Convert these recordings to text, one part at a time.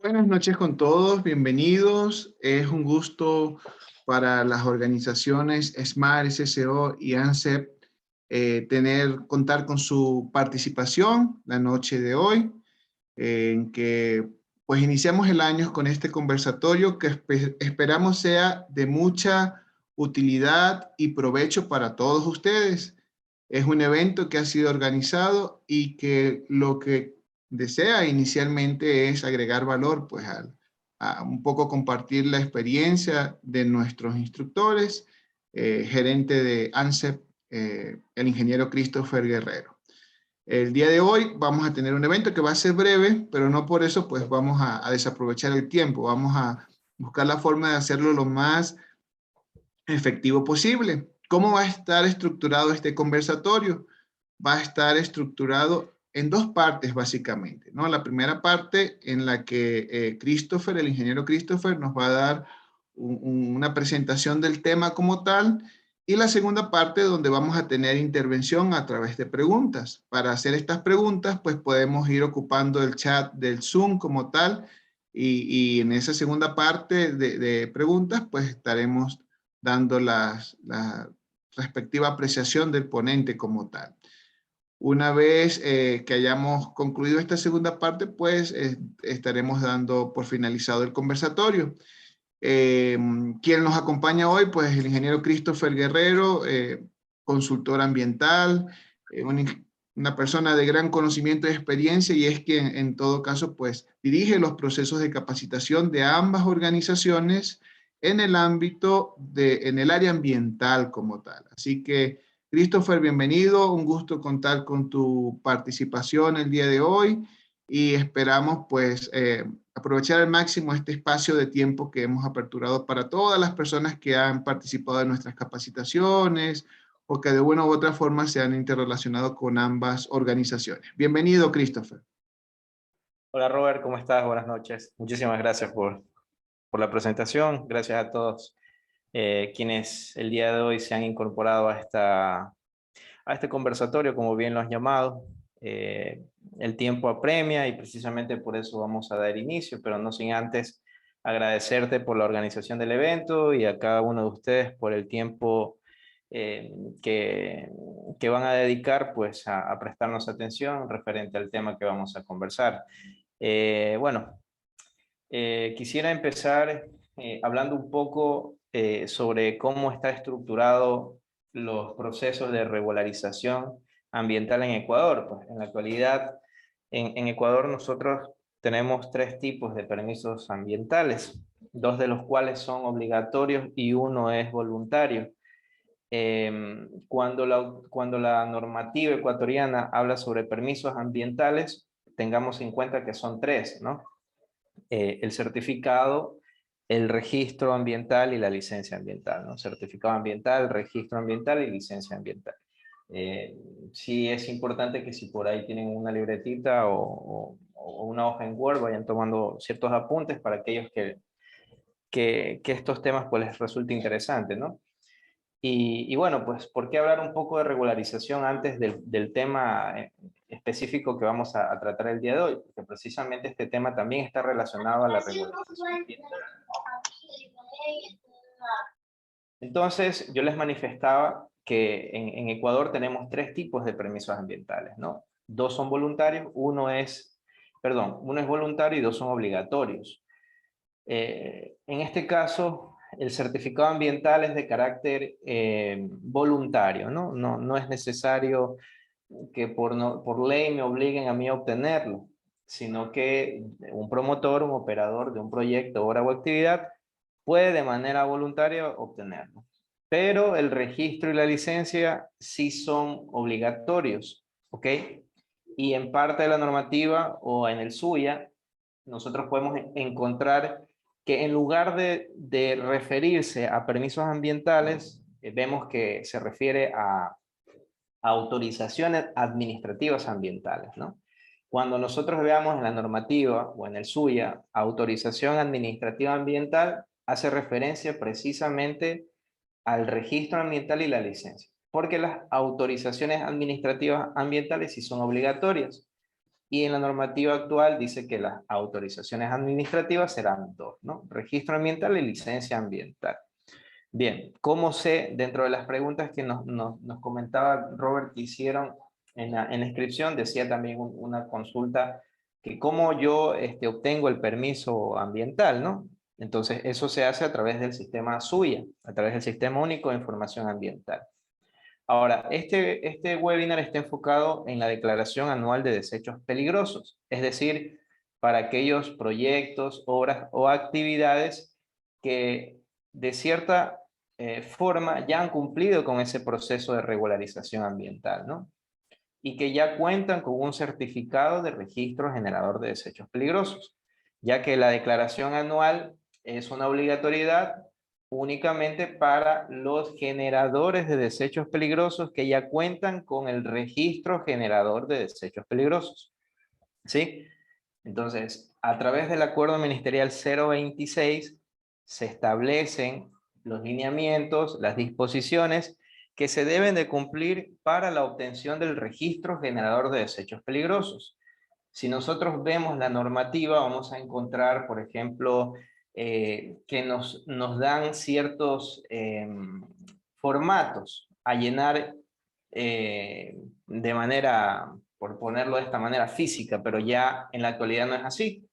Buenas noches con todos, bienvenidos. Es un gusto para las organizaciones SMART, SSO y ANSEP contar con su participación la noche de hoy, en que pues iniciamos el año con este conversatorio que esperamos sea de mucha utilidad y provecho para todos ustedes. Es un evento que ha sido organizado y que lo que desea inicialmente es agregar valor, pues a un poco compartir la experiencia de nuestros instructores, gerente de ANSEP, el ingeniero Christopher Guerrero. El día de hoy vamos a tener un evento que va a ser breve, pero no por eso pues vamos a desaprovechar el tiempo. Vamos a buscar la forma de hacerlo lo más efectivo posible. ¿Cómo va a estar estructurado este conversatorio? Va a estar estructurado en dos partes básicamente, ¿no? La primera parte en la que el ingeniero Christopher, nos va a dar una presentación del tema como tal, y la segunda parte donde vamos a tener intervención a través de preguntas. Para hacer estas preguntas, pues podemos ir ocupando el chat del Zoom como tal, y en esa segunda parte de preguntas, pues estaremos dando la respectiva apreciación del ponente como tal. Una vez que hayamos concluido esta segunda parte, pues estaremos dando por finalizado el conversatorio. Quien nos acompaña hoy, pues el ingeniero Christopher Guerrero, consultor ambiental, una persona de gran conocimiento y experiencia, y es quien en todo caso pues dirige los procesos de capacitación de ambas organizaciones en el en el área ambiental como tal. Así que Christopher, bienvenido, un gusto contar con tu participación el día de hoy y esperamos pues aprovechar al máximo este espacio de tiempo que hemos aperturado para todas las personas que han participado en nuestras capacitaciones o que de una u otra forma se han interrelacionado con ambas organizaciones. Bienvenido, Christopher. Hola Robert, ¿cómo estás? Buenas noches. Muchísimas gracias por la presentación. Gracias a todos quienes el día de hoy se han incorporado a este conversatorio, como bien lo has llamado. El tiempo apremia y precisamente por eso vamos a dar inicio, pero no sin antes agradecerte por la organización del evento y a cada uno de ustedes por el tiempo eh, que, que van a dedicar pues, a prestarnos atención referente al tema que vamos a conversar. Bueno, quisiera empezar hablando un poco sobre cómo está estructurado los procesos de regularización ambiental en Ecuador. Pues, en la actualidad, en Ecuador nosotros tenemos tres tipos de permisos ambientales, dos de los cuales son obligatorios y uno es voluntario. Cuando la normativa ecuatoriana habla sobre permisos ambientales, tengamos en cuenta que son tres, ¿no? El certificado, el registro ambiental y la licencia ambiental, ¿no? Certificado ambiental, registro ambiental y licencia ambiental. Sí es importante que si por ahí tienen una libretita o una hoja en Word, vayan tomando ciertos apuntes para aquellos que estos temas pues les resulte interesante, ¿no? Y bueno, pues, ¿por qué hablar un poco de regularización antes del tema específico que vamos a tratar el día de hoy? Porque precisamente este tema también está relacionado a la regularización ambiental. Entonces, yo les manifestaba que en Ecuador tenemos tres tipos de permisos ambientales, ¿no? Dos son voluntarios, uno es voluntario y dos son obligatorios. En este caso, el certificado ambiental es de carácter voluntario, ¿no? No es necesario que por ley me obliguen a mí a obtenerlo, sino que un promotor, un operador de un proyecto, obra o actividad puede de manera voluntaria obtenerlo. Pero el registro y la licencia sí son obligatorios, ¿ok? Y en parte de la normativa o en el SUYA, nosotros podemos encontrar que en lugar de referirse a permisos ambientales, vemos que se refiere a autorizaciones administrativas ambientales, ¿no? Cuando nosotros veamos en la normativa o en el SUYA, autorización administrativa ambiental, hace referencia precisamente al registro ambiental y la licencia, porque las autorizaciones administrativas ambientales sí son obligatorias. y en la normativa actual dice que las autorizaciones administrativas serán 2, ¿no? Registro ambiental y licencia ambiental. Bien, ¿cómo sé, dentro de las preguntas que nos comentaba Robert que hicieron en la inscripción, decía también una consulta que cómo yo obtengo el permiso ambiental, ¿no? Entonces, eso se hace a través del sistema SUIA, a través del Sistema Único de Información Ambiental. Ahora, este webinar está enfocado en la declaración anual de desechos peligrosos, es decir, para aquellos proyectos, obras o actividades que de cierta forma ya han cumplido con ese proceso de regularización ambiental, ¿no? Y que ya cuentan con un certificado de registro generador de desechos peligrosos, ya que la declaración anual es una obligatoriedad únicamente para los generadores de desechos peligrosos que ya cuentan con el registro generador de desechos peligrosos. ¿Sí? Entonces, a través del Acuerdo Ministerial 026 se establecen los lineamientos, las disposiciones que se deben de cumplir para la obtención del registro generador de desechos peligrosos. Si nosotros vemos la normativa, vamos a encontrar, por ejemplo, que nos dan ciertos formatos a llenar de manera, por ponerlo de esta manera, física, pero ya en la actualidad no es así.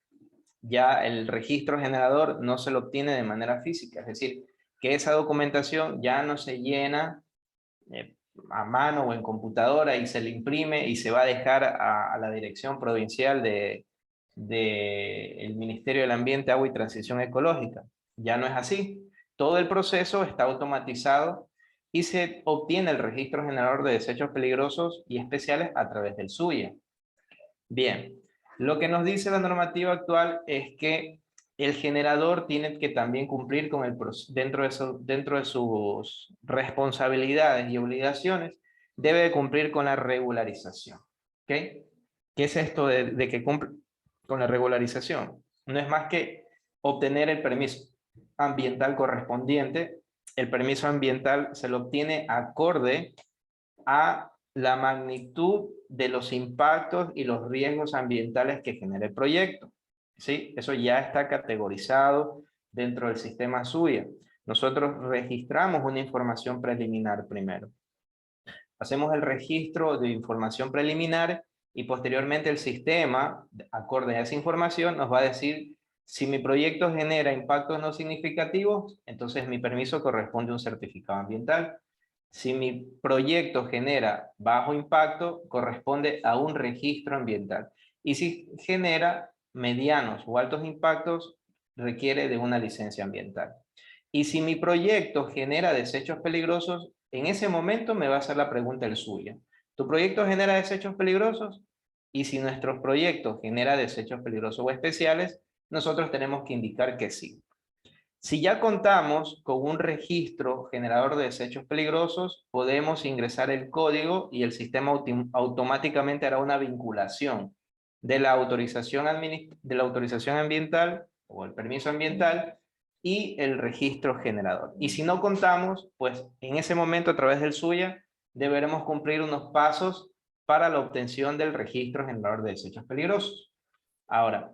Ya el registro generador no se lo obtiene de manera física, es decir, que esa documentación ya no se llena a mano o en computadora y se le imprime y se va a dejar a la dirección provincial de el Ministerio del Ambiente, Agua y Transición Ecológica. Ya no es así. Todo el proceso está automatizado y se obtiene el registro generador de desechos peligrosos y especiales a través del SUIA. Bien, lo que nos dice la normativa actual es que el generador tiene que también cumplir con dentro de sus responsabilidades y obligaciones, debe cumplir con la regularización. ¿Ok? ¿Qué es esto de que cumple con la regularización? No es más que obtener el permiso ambiental correspondiente. El permiso ambiental se lo obtiene acorde a la magnitud de los impactos y los riesgos ambientales que genera el proyecto. ¿Sí? Eso ya está categorizado dentro del sistema SUIA. Nosotros registramos una información preliminar primero. Hacemos el registro de información preliminar y posteriormente el sistema, acorde a esa información, nos va a decir si mi proyecto genera impactos no significativos, entonces mi permiso corresponde a un certificado ambiental. Si mi proyecto genera bajo impacto, corresponde a un registro ambiental. Y si genera medianos o altos impactos, requiere de una licencia ambiental. Y si mi proyecto genera desechos peligrosos, en ese momento me va a hacer la pregunta el suyo. ¿Tu proyecto genera desechos peligrosos? Y si nuestro proyecto genera desechos peligrosos o especiales, nosotros tenemos que indicar que sí. Si ya contamos con un registro generador de desechos peligrosos, podemos ingresar el código y el sistema automáticamente hará una vinculación de la autorización ambiental o el permiso ambiental y el registro generador. Y si no contamos, pues en ese momento a través del SUIA deberemos cumplir unos pasos para la obtención del registro generador de desechos peligrosos. Ahora,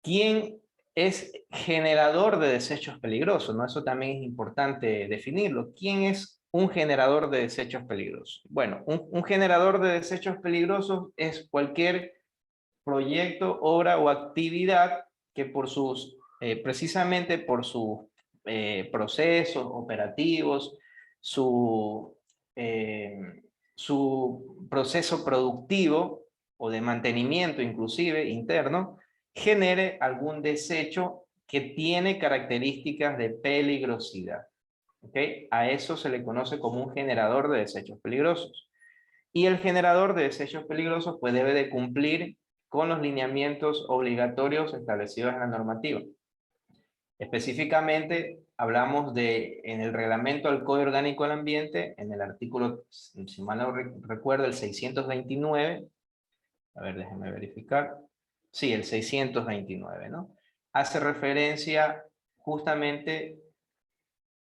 ¿quién es generador de desechos peligrosos? ¿No? Eso también es importante definirlo. ¿Quién es un generador de desechos peligrosos? Bueno, un generador de desechos peligrosos es cualquier proyecto, obra o actividad que por sus, precisamente por sus procesos operativos, su, su proceso productivo o de mantenimiento inclusive interno, genere algún desecho que tiene características de peligrosidad. ¿Okay? A eso se le conoce como un generador de desechos peligrosos. Y el generador de desechos peligrosos pues debe de cumplir con los lineamientos obligatorios establecidos en la normativa. Específicamente hablamos de, en el reglamento del Código Orgánico del Ambiente, en el artículo, si mal no recuerdo, el 629, a ver, déjenme verificar, sí, el 629, ¿no? Hace referencia justamente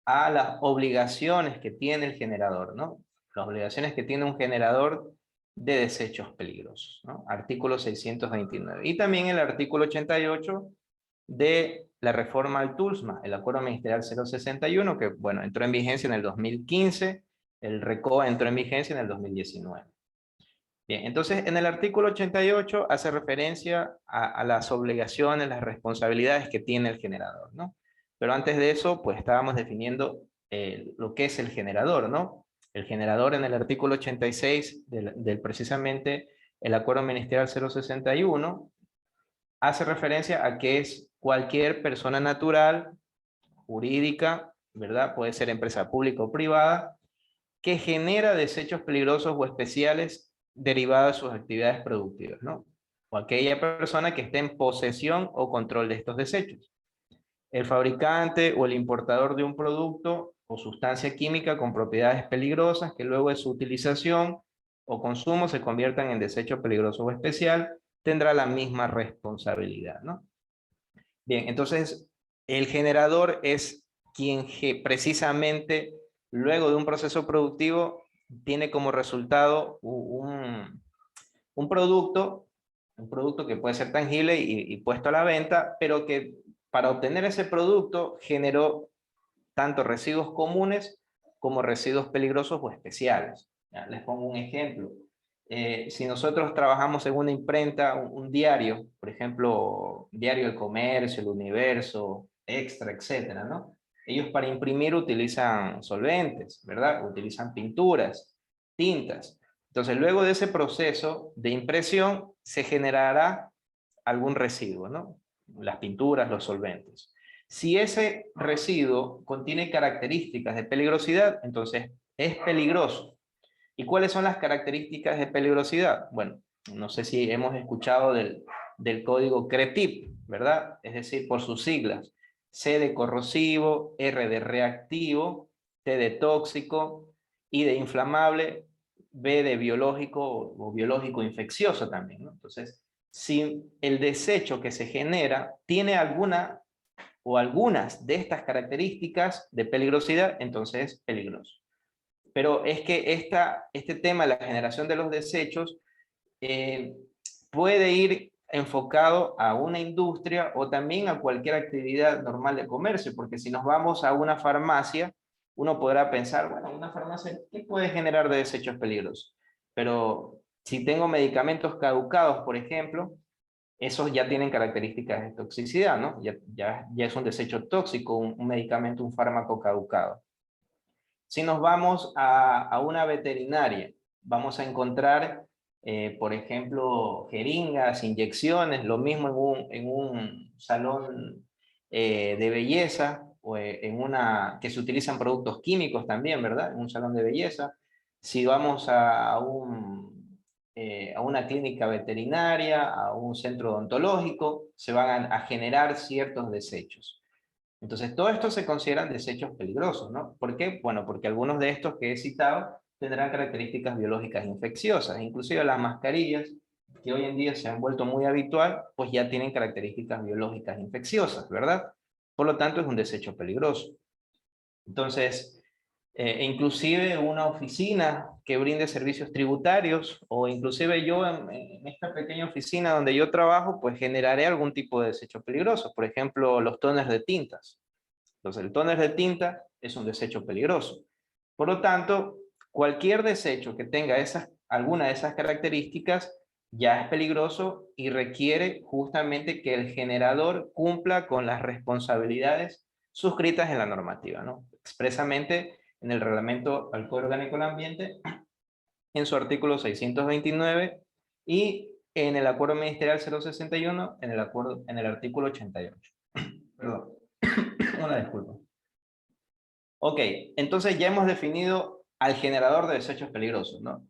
a las obligaciones que tiene el generador, ¿no? Las obligaciones que tiene un generador de desechos peligrosos, ¿no? Artículo 629. Y también el artículo 88 de la reforma al TULSMA, el Acuerdo Ministerial 061, que, bueno, entró en vigencia en el 2015, el RECOA entró en vigencia en el 2019. Bien, entonces en el artículo 88 hace referencia a las obligaciones, las responsabilidades que tiene el generador, ¿no? Pero antes de eso, pues estábamos definiendo lo que es el generador, ¿no? El generador en el artículo 86 del precisamente el Acuerdo Ministerial 061 hace referencia a que es cualquier persona natural, jurídica, ¿verdad? Puede ser empresa pública o privada, que genera desechos peligrosos o especiales derivados de sus actividades productivas, ¿no? O aquella persona que esté en posesión o control de estos desechos. El fabricante o el importador de un producto o sustancia química con propiedades peligrosas que luego de su utilización o consumo se conviertan en desecho peligroso o especial, tendrá la misma responsabilidad, ¿no? Bien, entonces el generador es quien precisamente luego de un proceso productivo tiene como resultado un producto que puede ser tangible y puesto a la venta, pero que para obtener ese producto generó tanto residuos comunes como residuos peligrosos o especiales. Ya, les pongo un ejemplo. Si nosotros trabajamos en una imprenta, un diario, por ejemplo, Diario del Comercio, El Universo, Extra, etcétera, ¿no? Ellos para imprimir utilizan solventes, ¿verdad? Utilizan pinturas, tintas. Entonces, luego de ese proceso de impresión, se generará algún residuo, ¿no? Las pinturas, los solventes. Si ese residuo contiene características de peligrosidad, entonces es peligroso. ¿Y cuáles son las características de peligrosidad? Bueno, no sé si hemos escuchado del código CRETIP, ¿verdad? Es decir, por sus siglas. C de corrosivo, R de reactivo, T de tóxico, I de inflamable, B de biológico o biológico infeccioso también, ¿no? Entonces, si el desecho que se genera tiene alguna o algunas de estas características de peligrosidad, entonces es peligroso. Pero es que este tema de la generación de los desechos eh, puede ir enfocado a una industria o también a cualquier actividad normal de comercio, porque si nos vamos a una farmacia, uno podrá pensar, bueno, una farmacia, ¿qué puede generar de desechos peligrosos? Pero si tengo medicamentos caducados, por ejemplo, esos ya tienen características de toxicidad, ¿no? Ya es un desecho tóxico, un medicamento, un fármaco caducado. Si nos vamos a una veterinaria, vamos a encontrar, por ejemplo, jeringas, inyecciones, lo mismo en un salón de belleza, o que se utilizan productos químicos también, ¿verdad? En un salón de belleza. Si vamos a una clínica veterinaria, a un centro odontológico, se van a generar ciertos desechos. Entonces, todo esto se consideran desechos peligrosos, ¿no? ¿Por qué? Bueno, porque algunos de estos que he citado tendrán características biológicas infecciosas. Inclusive las mascarillas, que hoy en día se han vuelto muy habitual, pues ya tienen características biológicas infecciosas, ¿verdad? Por lo tanto, es un desecho peligroso. Entonces, inclusive una oficina que brinde servicios tributarios, o inclusive yo en esta pequeña oficina donde yo trabajo, pues generaré algún tipo de desecho peligroso. Por ejemplo, los tóners de tintas. Entonces, el tóner de tinta es un desecho peligroso. Por lo tanto, cualquier desecho que tenga alguna de esas características ya es peligroso y requiere justamente que el generador cumpla con las responsabilidades suscritas en la normativa, ¿no? Expresamente en el reglamento al Código Orgánico del Ambiente, en su artículo 629 y en el Acuerdo Ministerial 061 en el artículo 88. Perdón, una disculpa. Ok, entonces ya hemos definido al generador de desechos peligrosos, ¿no?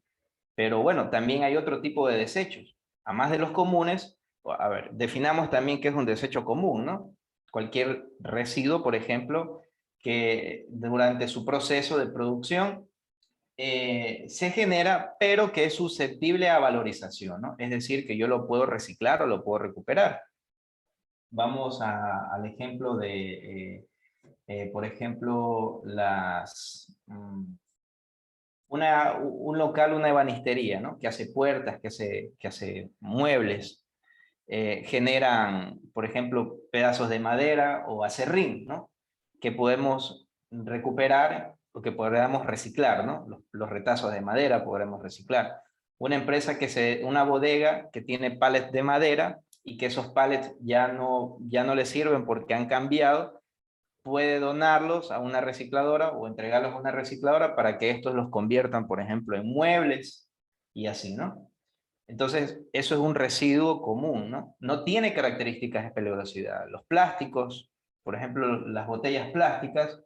Pero bueno, también hay otro tipo de desechos. A más de los comunes, a ver, definamos también qué es un desecho común, ¿no? Cualquier residuo, por ejemplo, que durante su proceso de producción se genera, pero que es susceptible a valorización, ¿no? Es decir, que yo lo puedo reciclar o lo puedo recuperar. Vamos al ejemplo de, por ejemplo, un local, una ebanistería, ¿no? Que hace puertas, que hace muebles, generan, por ejemplo, pedazos de madera o acerrín, ¿no? Que podemos recuperar o que podamos reciclar, ¿no? Los retazos de madera podremos reciclar. Una empresa una bodega que tiene pallets de madera y que esos pallets ya no le sirven porque han cambiado, puede donarlos a una recicladora o entregarlos a una recicladora para que estos los conviertan, por ejemplo, en muebles y así, ¿no? Entonces, eso es un residuo común, ¿no? No tiene características de peligrosidad. Los plásticos, por ejemplo, las botellas plásticas,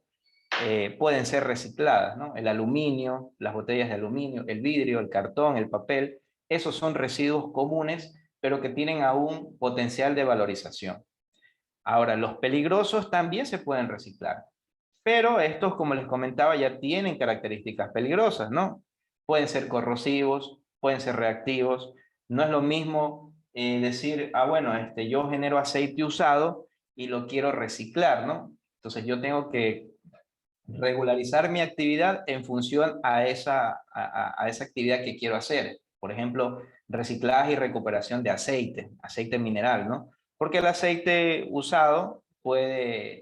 pueden ser recicladas, ¿no? El aluminio, las botellas de aluminio, el vidrio, el cartón, el papel, esos son residuos comunes, pero que tienen aún potencial de valorización. Ahora, los peligrosos también se pueden reciclar, pero estos, como les comentaba, ya tienen características peligrosas, ¿no? Pueden ser corrosivos, pueden ser reactivos. No es lo mismo decir, bueno, yo genero aceite usado y lo quiero reciclar, ¿no? Entonces yo tengo que regularizar mi actividad en función a esa actividad que quiero hacer. Por ejemplo, reciclaje y recuperación de aceite mineral, ¿no? Porque el aceite usado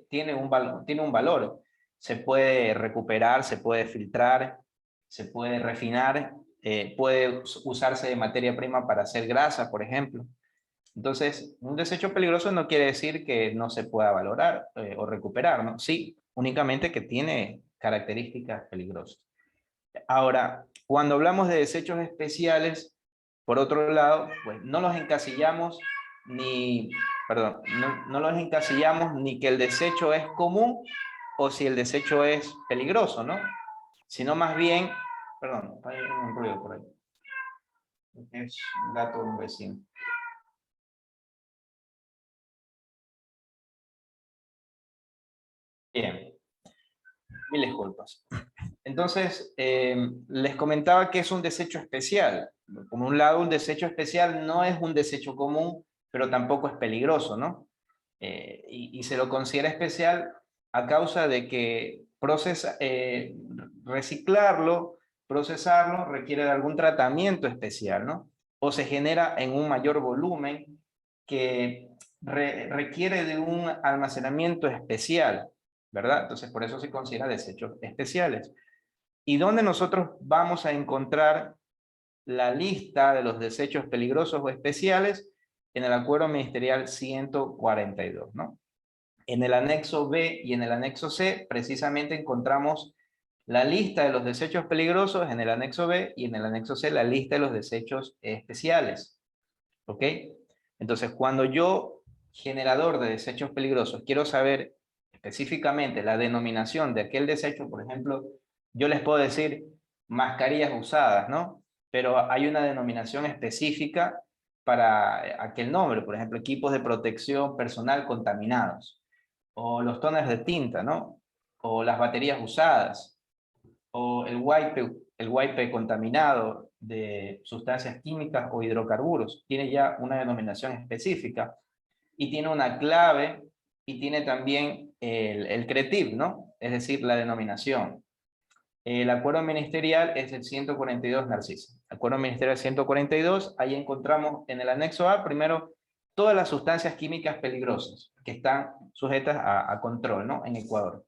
tiene un valor. Se puede recuperar, se puede filtrar, se puede refinar, puede usarse de materia prima para hacer grasa, por ejemplo. Entonces, un desecho peligroso no quiere decir que no se pueda valorar o recuperar, ¿no? Sí, únicamente que tiene características peligrosas. Ahora, cuando hablamos de desechos especiales, por otro lado, pues no los encasillamos no los encasillamos ni que el desecho es común o si el desecho es peligroso, ¿no? Sino más bien, perdón, hay un ruido por ahí. Es un gato de un vecino. Bien, mil disculpas. Entonces, les comentaba que es un desecho especial. Por un lado, un desecho especial no es un desecho común, pero tampoco es peligroso, ¿no? Y se lo considera especial a causa de que reciclarlo, procesarlo, requiere de algún tratamiento especial, ¿no? O se genera en un mayor volumen que requiere de un almacenamiento especial, ¿verdad? Entonces, por eso se considera desechos especiales. ¿Y dónde nosotros vamos a encontrar la lista de los desechos peligrosos o especiales? En el Acuerdo Ministerial 142, ¿no? En el anexo B y en el anexo C, precisamente encontramos la lista de los desechos peligrosos en el anexo B y en el anexo C la lista de los desechos especiales. ¿Ok? Entonces, cuando yo, generador de desechos peligrosos, quiero saber específicamente la denominación de aquel desecho, por ejemplo, yo les puedo decir mascarillas usadas, ¿no? Pero hay una denominación específica para aquel nombre, por ejemplo, equipos de protección personal contaminados, o los toners de tinta, ¿no? O las baterías usadas, o el wipe contaminado de sustancias químicas o hidrocarburos. Tiene ya una denominación específica y tiene una clave y tiene también el CRETIV, ¿no? Es decir, la denominación. El acuerdo ministerial es el 142, Narcisa. Acuerdo ministerial 142, ahí encontramos en el anexo A, primero, todas las sustancias químicas peligrosas que están sujetas a control, ¿no? En Ecuador.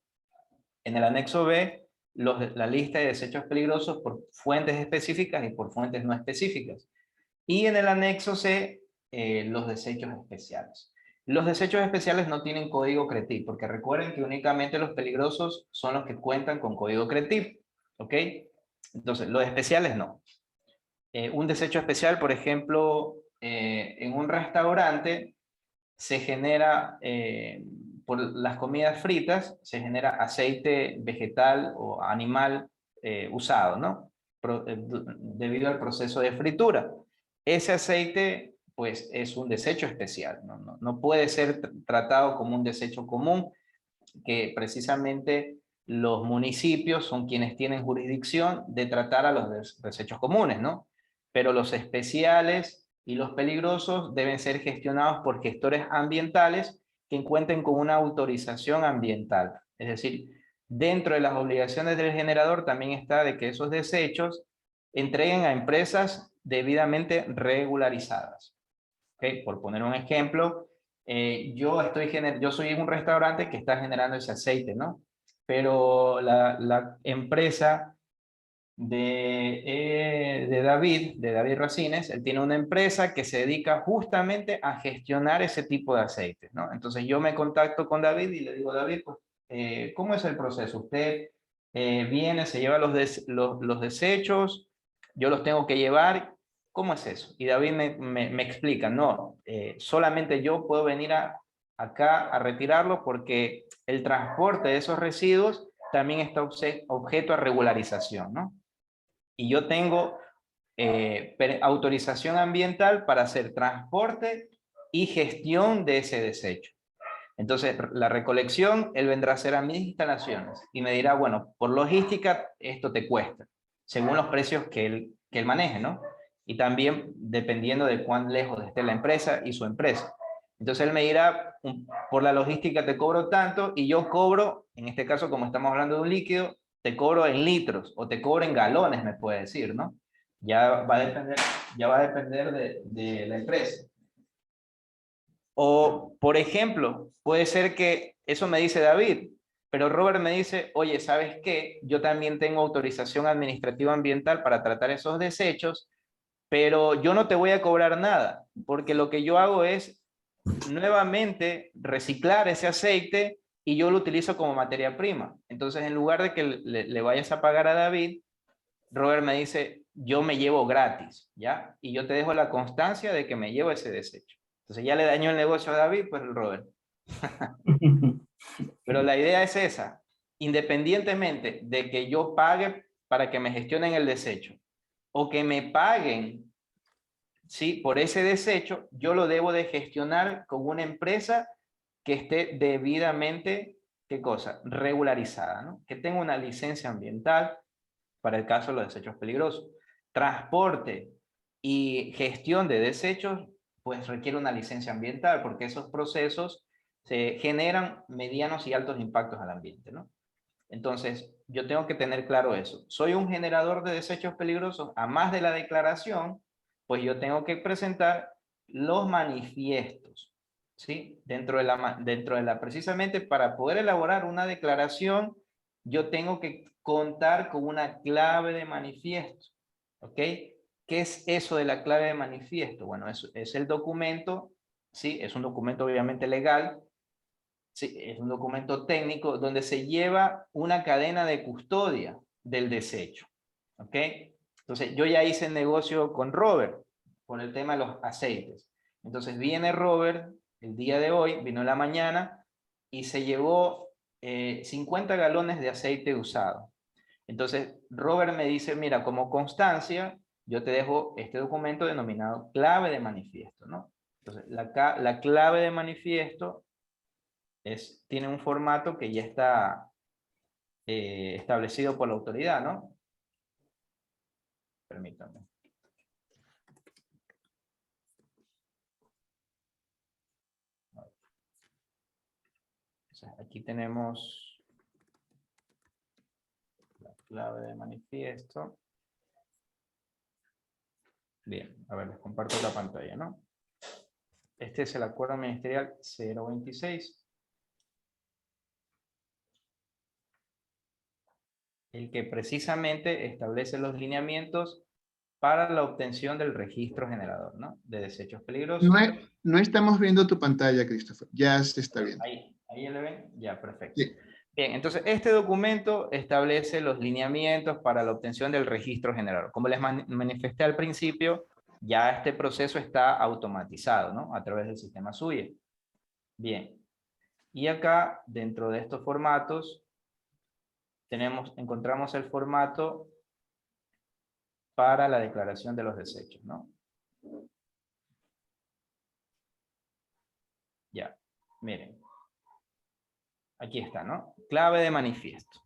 En el anexo B, la lista de desechos peligrosos por fuentes específicas y por fuentes no específicas. Y en el anexo C, los desechos especiales. Los desechos especiales no tienen código CRETIV, porque recuerden que únicamente los peligrosos son los que cuentan con código CRETIV. ¿Ok? Entonces, los especiales no. Un desecho especial, por ejemplo, en un restaurante se genera, por las comidas fritas, se genera aceite vegetal o animal usado, ¿no? Debido al proceso de fritura. Ese aceite, pues, es un desecho especial, no puede ser tratado como un desecho común, que precisamente los municipios son quienes tienen jurisdicción de tratar a los desechos comunes, ¿no? Pero los especiales y los peligrosos deben ser gestionados por gestores ambientales que cuenten con una autorización ambiental. Es decir, Dentro de las obligaciones del generador también está de que esos desechos entreguen a empresas debidamente regularizadas. ¿Okay? Por poner un ejemplo, yo soy un restaurante que está generando ese aceite, ¿no? Pero la empresa de David Racines, él tiene una empresa que se dedica justamente a gestionar ese tipo de aceites, ¿no? Entonces yo me contacto con David y le digo, David, pues, ¿cómo es el proceso? Usted viene, se lleva los desechos, yo los tengo que llevar, ¿cómo es eso? Y David me explica, no, solamente yo puedo venir acá a retirarlo porque el transporte de esos residuos también está objeto a regularización, ¿no? Y yo tengo autorización ambiental para hacer transporte y gestión de ese desecho. Entonces, la recolección, él vendrá a hacer a mis instalaciones y me dirá, bueno, por logística, esto te cuesta, según los precios que él maneje, ¿no? Y también dependiendo de cuán lejos esté la empresa y su empresa. Entonces, él me dirá, por la logística te cobro tanto y yo cobro, en este caso, como estamos hablando de un líquido, te cobro en litros o te cobro en galones, me puede decir, ¿no? Ya va a depender de la empresa. O, por ejemplo, puede ser que eso me dice David, pero Robert me dice, oye, ¿sabes qué? Yo también tengo autorización administrativa ambiental para tratar esos desechos, pero yo no te voy a cobrar nada, porque lo que yo hago es nuevamente reciclar ese aceite y yo lo utilizo como materia prima. Entonces, en lugar de que le vayas a pagar a David, Robert me dice, yo me llevo gratis, ¿ya? Y yo te dejo la constancia de que me llevo ese desecho. Entonces ya le dañó el negocio a David, pues el Robert. Pero la idea es esa, independientemente de que yo pague para que me gestionen el desecho o que me paguen, ¿sí? Por ese desecho, yo lo debo de gestionar con una empresa que esté debidamente, ¿qué cosa? Regularizada, ¿no? Que tenga una licencia ambiental para el caso de los desechos peligrosos. Transporte y gestión de desechos, pues requiere una licencia ambiental, porque esos procesos se generan medianos y altos impactos al ambiente, ¿no? Entonces, yo tengo que tener claro eso. Soy un generador de desechos peligrosos, a más de la declaración, pues yo tengo que presentar los manifiestos, ¿sí? Precisamente para poder elaborar una declaración, yo tengo que contar con una clave de manifiesto, ¿ok? ¿Qué es eso de la clave de manifiesto? Bueno, es el documento, ¿sí? Es un documento obviamente legal. Sí, es un documento técnico donde se lleva una cadena de custodia del desecho. ¿Ok? Entonces, yo ya hice el negocio con Robert por el tema de los aceites. Entonces, viene Robert el día de hoy, vino en la mañana y se llevó 50 galones de aceite usado. Entonces, Robert me dice, mira, como constancia, yo te dejo este documento denominado clave de manifiesto, ¿no? Entonces, la clave de manifiesto tiene un formato que ya está establecido por la autoridad, ¿no? Permítanme. Entonces, aquí tenemos la clave de manifiesto. Bien, a ver, les comparto la pantalla, ¿no? Este es el acuerdo ministerial 026. El que precisamente establece los lineamientos para la obtención del registro generador, ¿no? De desechos peligrosos. No estamos viendo tu pantalla, Christopher. Ya se está viendo. Ahí le ven. Ya, perfecto. Sí. Bien, entonces este documento establece los lineamientos para la obtención del registro generador. Como les manifesté al principio, ya este proceso está automatizado, ¿no? A través del sistema SUIE. Bien. Y acá, dentro de estos formatos, encontramos el formato para la declaración de los desechos, ¿no? Ya, miren. Aquí está, ¿no? Clave de manifiesto.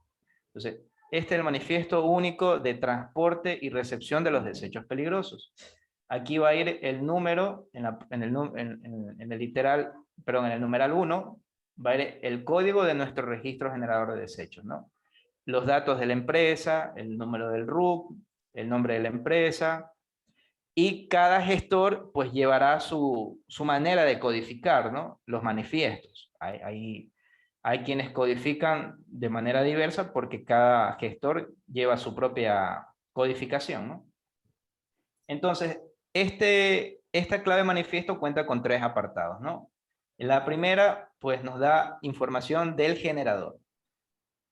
Entonces, este es el manifiesto único de transporte y recepción de los desechos peligrosos. Aquí va a ir el número, en el numeral 1, va a ir el código de nuestro registro generador de desechos, ¿no? los datos de la empresa, el número del RUC, el nombre de la empresa, y cada gestor pues llevará su manera de codificar, ¿no? Los manifiestos. Hay quienes codifican de manera diversa porque cada gestor lleva su propia codificación, ¿no? Entonces, esta clave manifiesto cuenta con 3 apartados, ¿no? La primera, pues nos da información del generador,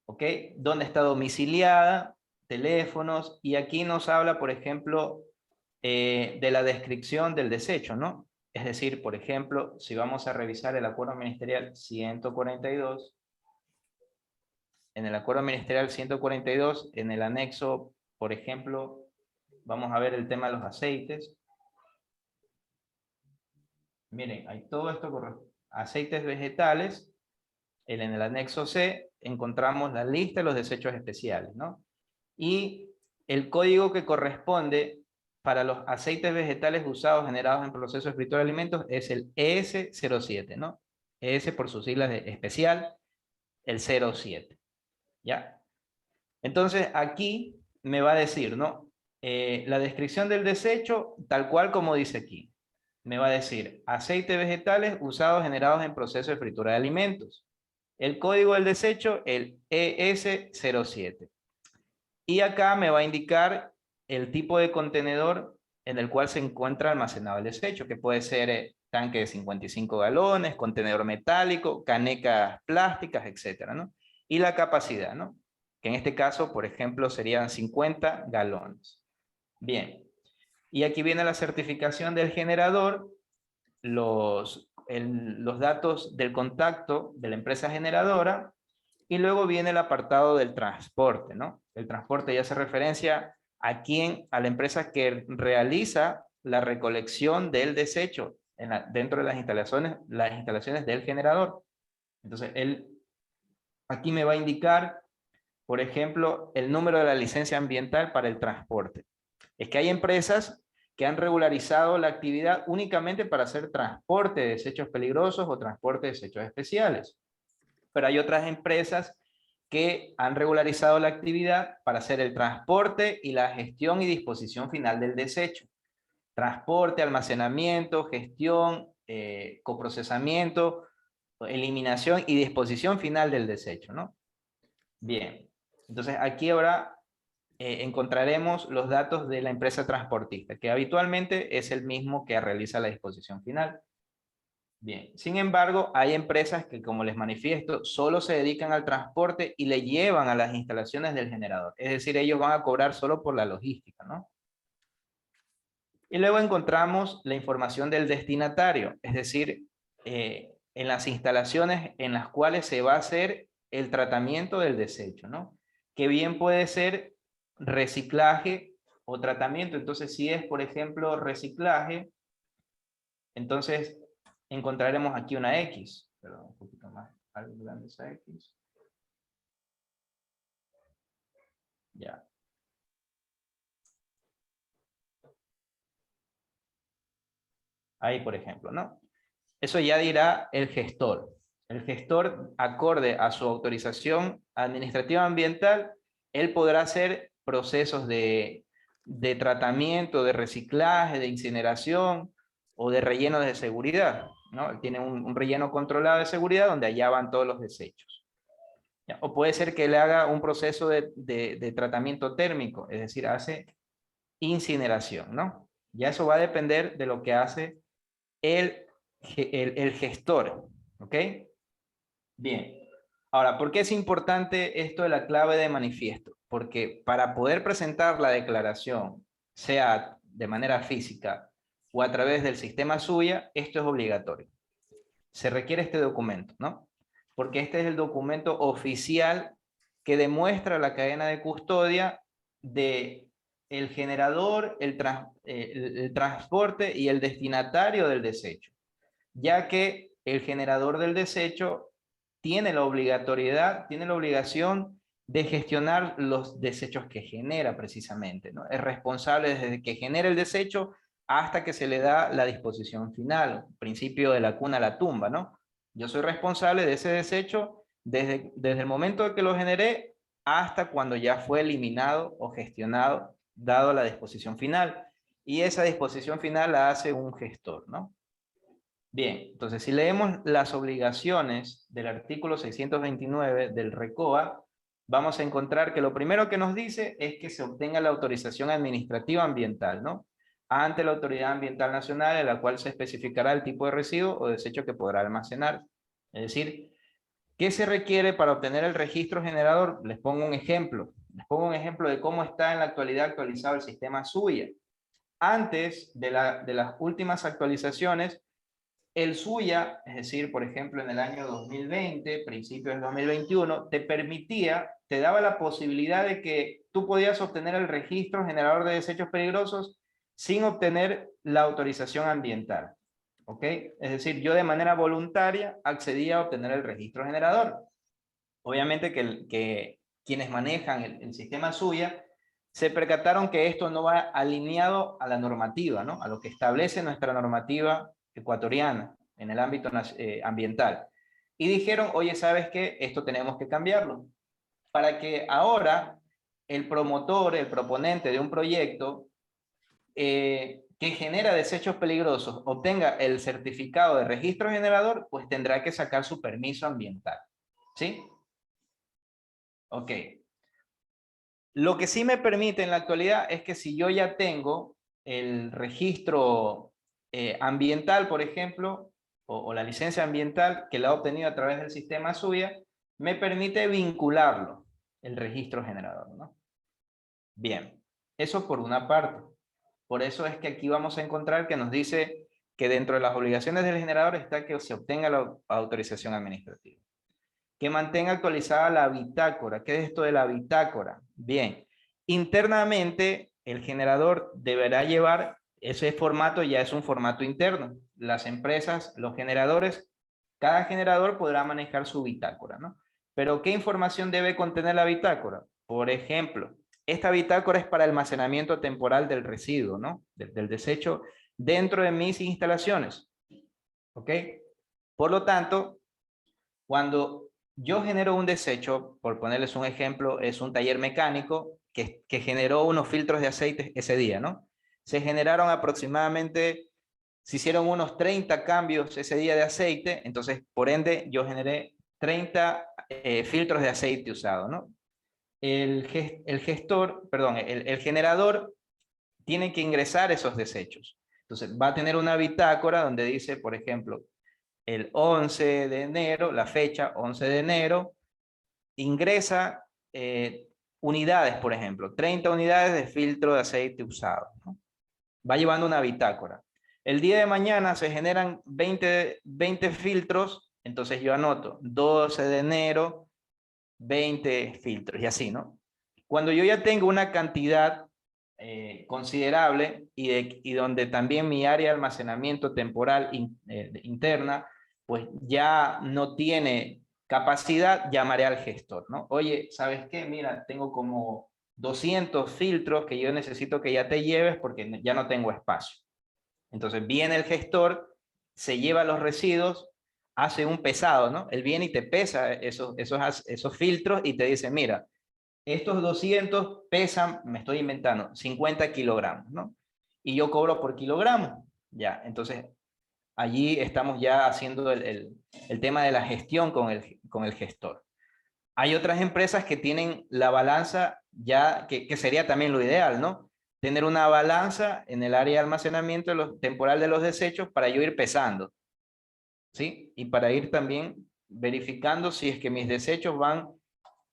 ¿ok? Dónde está domiciliada, teléfonos, y aquí nos habla, por ejemplo, de la descripción del desecho, ¿no? Es decir, por ejemplo, si vamos a revisar el acuerdo ministerial 142, en el acuerdo ministerial 142, en el anexo, por ejemplo, vamos a ver el tema de los aceites. Miren, hay todo esto con aceites vegetales. En el anexo C encontramos la lista de los desechos especiales, ¿no? Y el código que corresponde para los aceites vegetales usados generados en procesos de escritura de alimentos es el ES07, ¿no? ES por sus siglas de especial, el 07, ¿ya? Entonces aquí me va a decir, ¿no? La descripción del desecho, tal cual como dice aquí. Me va a decir, aceites vegetales usados generados en procesos de fritura de alimentos. El código del desecho, el ES07. Y acá me va a indicar el tipo de contenedor en el cual se encuentra almacenado el desecho, que puede ser tanque de 55 galones, contenedor metálico, canecas plásticas, etcétera, ¿no? Y la capacidad, ¿no? Que en este caso, por ejemplo, serían 50 galones. Bien. Y aquí viene la certificación del generador, los datos del contacto de la empresa generadora, y luego viene el apartado del transporte, ¿no? El transporte ya hace referencia a a la empresa que realiza la recolección del desecho dentro de las instalaciones del generador. Entonces, aquí me va a indicar, por ejemplo, el número de la licencia ambiental para el transporte. Es que hay empresas que han regularizado la actividad únicamente para hacer transporte de desechos peligrosos o transporte de desechos especiales. Pero hay otras empresas que han regularizado la actividad para hacer el transporte y la gestión y disposición final del desecho. Transporte, almacenamiento, gestión, coprocesamiento, eliminación y disposición final del desecho, ¿no? Bien, entonces aquí ahora encontraremos los datos de la empresa transportista, que habitualmente es el mismo que realiza la disposición final. Bien, sin embargo, hay empresas que, como les manifiesto, solo se dedican al transporte y le llevan a las instalaciones del generador. Es decir, ellos van a cobrar solo por la logística, ¿no? Y luego encontramos la información del destinatario, es decir, en las instalaciones en las cuales se va a hacer el tratamiento del desecho, ¿no? Que bien puede ser reciclaje o tratamiento. Entonces, si es, por ejemplo, reciclaje, entonces encontraremos aquí una X. Perdón, un poquito más, algo grande esa X. Ya. Ahí, por ejemplo, ¿no? Eso ya dirá el gestor. El gestor, acorde a su autorización administrativa ambiental, él podrá hacer procesos de tratamiento, de reciclaje, de incineración o de relleno de seguridad, ¿no? Él tiene un relleno controlado de seguridad donde allá van todos los desechos. ¿Ya? O puede ser que le haga un proceso de tratamiento térmico, es decir, hace incineración, ¿no? Ya eso va a depender de lo que hace el gestor, ¿ok? Bien. Ahora, ¿por qué es importante esto de la clave de manifiesto? Porque para poder presentar la declaración, sea de manera física o a través del sistema suya, esto es obligatorio. Se requiere este documento, ¿no? Porque este es el documento oficial que demuestra la cadena de custodia de el generador, el transporte y el destinatario del desecho, ya que el generador del desecho tiene la obligatoriedad, tiene la obligación de gestionar los desechos que genera precisamente, ¿no? Es responsable desde que genera el desecho hasta que se le da la disposición final, principio de la cuna a la tumba, ¿no? Yo soy responsable de ese desecho desde el momento que lo generé hasta cuando ya fue eliminado o gestionado, dado la disposición final. Y esa disposición final la hace un gestor, ¿no? Bien, entonces si leemos las obligaciones del artículo 629 del RECOA, vamos a encontrar que lo primero que nos dice es que se obtenga la autorización administrativa ambiental, ¿no? Ante la Autoridad Ambiental Nacional, en la cual se especificará el tipo de residuo o desecho que podrá almacenar. Es decir, ¿qué se requiere para obtener el registro generador? Les pongo un ejemplo. Les pongo un ejemplo de cómo está en la actualidad actualizado el sistema SUIA. Antes de las últimas actualizaciones, el SUIA, es decir, por ejemplo, en el año 2020, principios del 2021, te permitía, te daba la posibilidad de que tú podías obtener el registro generador de desechos peligrosos sin obtener la autorización ambiental. ¿Ok? Es decir, yo de manera voluntaria accedía a obtener el registro generador. Obviamente que quienes manejan el sistema SUIA se percataron que esto no va alineado a la normativa, ¿no? A lo que establece nuestra normativa ecuatoriana en el ámbito ambiental. Y dijeron, oye, ¿sabes qué? Esto tenemos que cambiarlo. Para que ahora el promotor, el proponente de un proyecto que genera desechos peligrosos obtenga el certificado de registro generador, pues tendrá que sacar su permiso ambiental. ¿Sí? Ok. Lo que sí me permite en la actualidad es que si yo ya tengo el registro ambiental, por ejemplo, o la licencia ambiental que la he obtenido a través del sistema SUIA, me permite vincularlo, el registro generador, ¿no? Bien, eso por una parte. Por eso es que aquí vamos a encontrar que nos dice que dentro de las obligaciones del generador está que se obtenga la autorización administrativa. Que mantenga actualizada la bitácora. ¿Qué es esto de la bitácora? Bien, internamente el generador deberá llevar ese formato, ya es un formato interno. Las empresas, los generadores, cada generador podrá manejar su bitácora, ¿no? Pero ¿qué información debe contener la bitácora? Por ejemplo, esta bitácora es para almacenamiento temporal del residuo, ¿no? Del desecho dentro de mis instalaciones. ¿Ok? Por lo tanto, cuando yo genero un desecho, por ponerles un ejemplo, es un taller mecánico que generó unos filtros de aceite ese día, ¿no? Se generaron aproximadamente, se hicieron unos 30 cambios ese día de aceite, entonces, por ende, yo generé 30 filtros de aceite usado, ¿no? El gestor, perdón, el generador tiene que ingresar esos desechos. Entonces, va a tener una bitácora donde dice, por ejemplo, el 11 de enero, la fecha 11 de enero, ingresa unidades, por ejemplo, 30 unidades de filtro de aceite usado, ¿no? Va llevando una bitácora. El día de mañana se generan 20 filtros, entonces yo anoto 12 de enero, 20 filtros y así, ¿no? Cuando yo ya tengo una cantidad considerable y donde también mi área de almacenamiento temporal interna pues ya no tiene capacidad, llamaré al gestor, ¿no? Oye, ¿sabes qué? Mira, tengo como 200 filtros que yo necesito que ya te lleves porque ya no tengo espacio. Entonces viene el gestor, se lleva los residuos, hace un pesado, ¿no? Él viene y te pesa esos filtros y te dice, mira, estos 200 pesan, me estoy inventando, 50 kilogramos, ¿no? Y yo cobro por kilogramo, ya. Entonces, allí estamos ya haciendo el tema de la gestión con el gestor. Hay otras empresas que tienen la balanza ya, que sería también lo ideal, ¿no? Tener una balanza en el área de almacenamiento temporal de los desechos para yo ir pesando, ¿sí? Y para ir también verificando si es que mis desechos van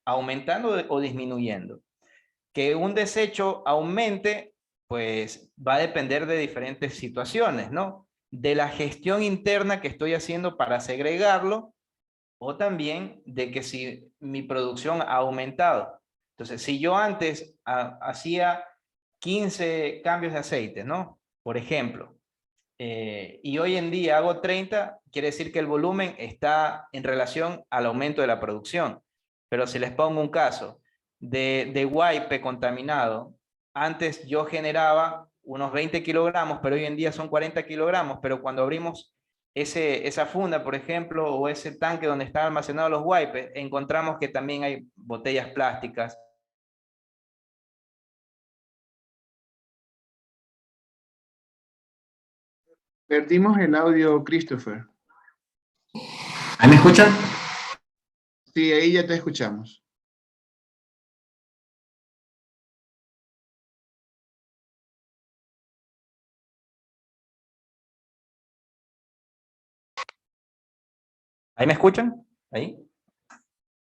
aumentando o disminuyendo. Que un desecho aumente, pues va a depender de diferentes situaciones, ¿no? De la gestión interna que estoy haciendo para segregarlo, o también de que si mi producción ha aumentado. Entonces, si yo antes hacía 15 cambios de aceite, ¿no? Por ejemplo, y hoy en día hago 30, quiere decir que el volumen está en relación al aumento de la producción. Pero si les pongo un caso de wipe contaminado, antes yo generaba unos 20 kilogramos, pero hoy en día son 40 kilogramos, pero cuando abrimos esa funda, por ejemplo, o ese tanque donde están almacenados los wipes, encontramos que también hay botellas plásticas. Perdimos el audio, Christopher. ¿Ahí me escuchan? Sí, ahí ya te escuchamos. ¿Ahí me escuchan? ¿Ahí?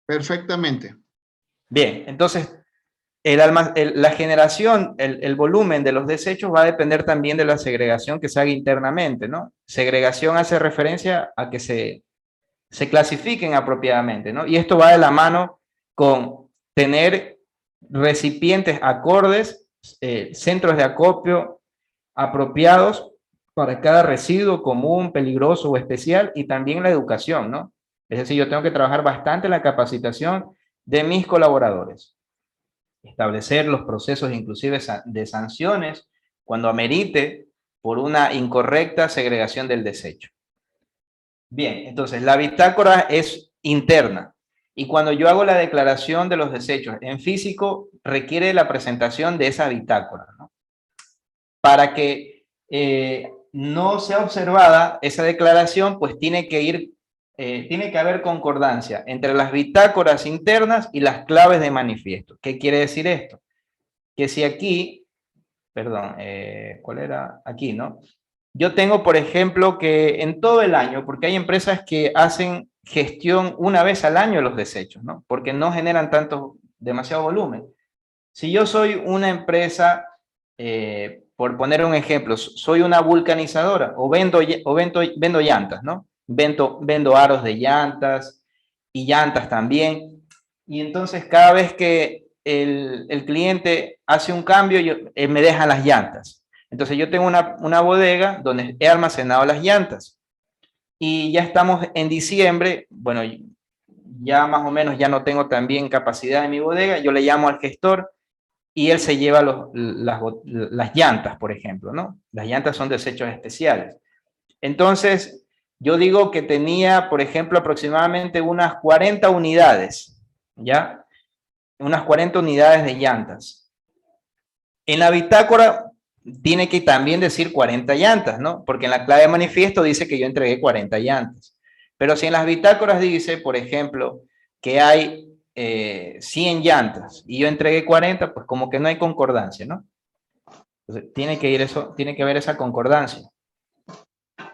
Perfectamente. Bien, entonces la generación, el volumen de los desechos va a depender también de la segregación que se haga internamente, ¿no? Segregación hace referencia a que se clasifiquen apropiadamente, ¿no? Y esto va de la mano con tener recipientes acordes, centros de acopio apropiados para cada residuo común, peligroso o especial, y también la educación, ¿no? Es decir, yo tengo que trabajar bastante en la capacitación de mis colaboradores, establecer los procesos inclusive de sanciones cuando amerite por una incorrecta segregación del desecho. Bien, entonces la bitácora es interna y cuando yo hago la declaración de los desechos en físico requiere la presentación de esa bitácora, ¿no? Para que no sea observada esa declaración, pues tiene que haber concordancia entre las bitácoras internas y las claves de manifiesto. ¿Qué quiere decir esto? Que si aquí, perdón, ¿cuál era? Aquí, ¿no? Yo tengo, por ejemplo, que en todo el año, porque hay empresas que hacen gestión una vez al año de los desechos, ¿no? Porque no generan demasiado volumen. Si yo soy una empresa, por poner un ejemplo, soy una vulcanizadora o vendo llantas, ¿no? Vendo aros de llantas y llantas también. Y entonces cada vez que el cliente hace un cambio, me dejan las llantas. Entonces yo tengo una bodega donde he almacenado las llantas. Y ya estamos en diciembre, bueno, ya más o menos ya no tengo también capacidad en mi bodega, yo le llamo al gestor y él se lleva las llantas, por ejemplo, ¿no? Las llantas son desechos especiales. Entonces, yo digo que tenía, por ejemplo, aproximadamente unas 40 unidades, ¿ya? Unas 40 unidades de llantas. En la bitácora tiene que también decir 40 llantas, ¿no? Porque en la clave de manifiesto dice que yo entregué 40 llantas. Pero si en las bitácoras dice, por ejemplo, que hay 100 llantas y yo entregué 40, pues como que no hay concordancia, ¿no? Entonces, tiene que haber esa concordancia.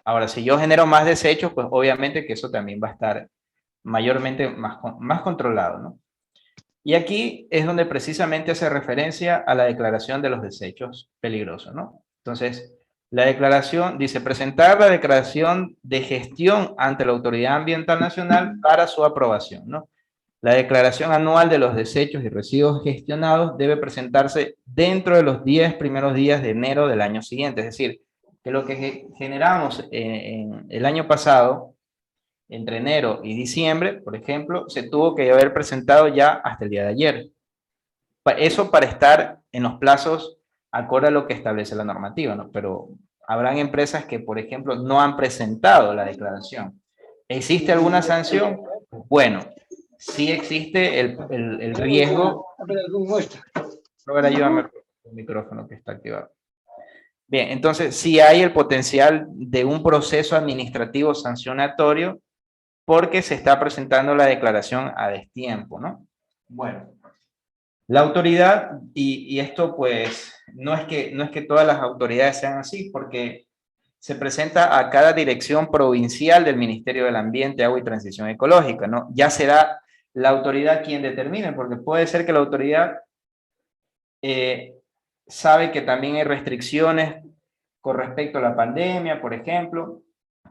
Ahora, si yo genero más desechos, pues obviamente que eso también va a estar mayormente más controlado, ¿no? Y aquí es donde precisamente hace referencia a la declaración de los desechos peligrosos, ¿no? Entonces, la declaración dice presentar la declaración de gestión ante la Autoridad Ambiental Nacional para su aprobación, ¿no? La declaración anual de los desechos y residuos gestionados debe presentarse dentro de los 10 primeros días de enero del año siguiente. Es decir, que lo que generamos en el año pasado, entre enero y diciembre, por ejemplo, se tuvo que haber presentado ya hasta el día de ayer. Eso para estar en los plazos acorde a lo que establece la normativa, ¿no? Pero habrán empresas que, por ejemplo, no han presentado la declaración. ¿Existe alguna sanción? Bueno, sí existe el riesgo. Robert, ayúdame con el micrófono que está activado. Bien, entonces sí hay el potencial de un proceso administrativo sancionatorio porque se está presentando la declaración a destiempo, ¿no? Bueno, la autoridad, y esto pues no es que todas las autoridades sean así, porque se presenta a cada dirección provincial del Ministerio del Ambiente, Agua y Transición Ecológica, ¿no? Ya será la autoridad quien determine, porque puede ser que la autoridad sabe que también hay restricciones con respecto a la pandemia, por ejemplo.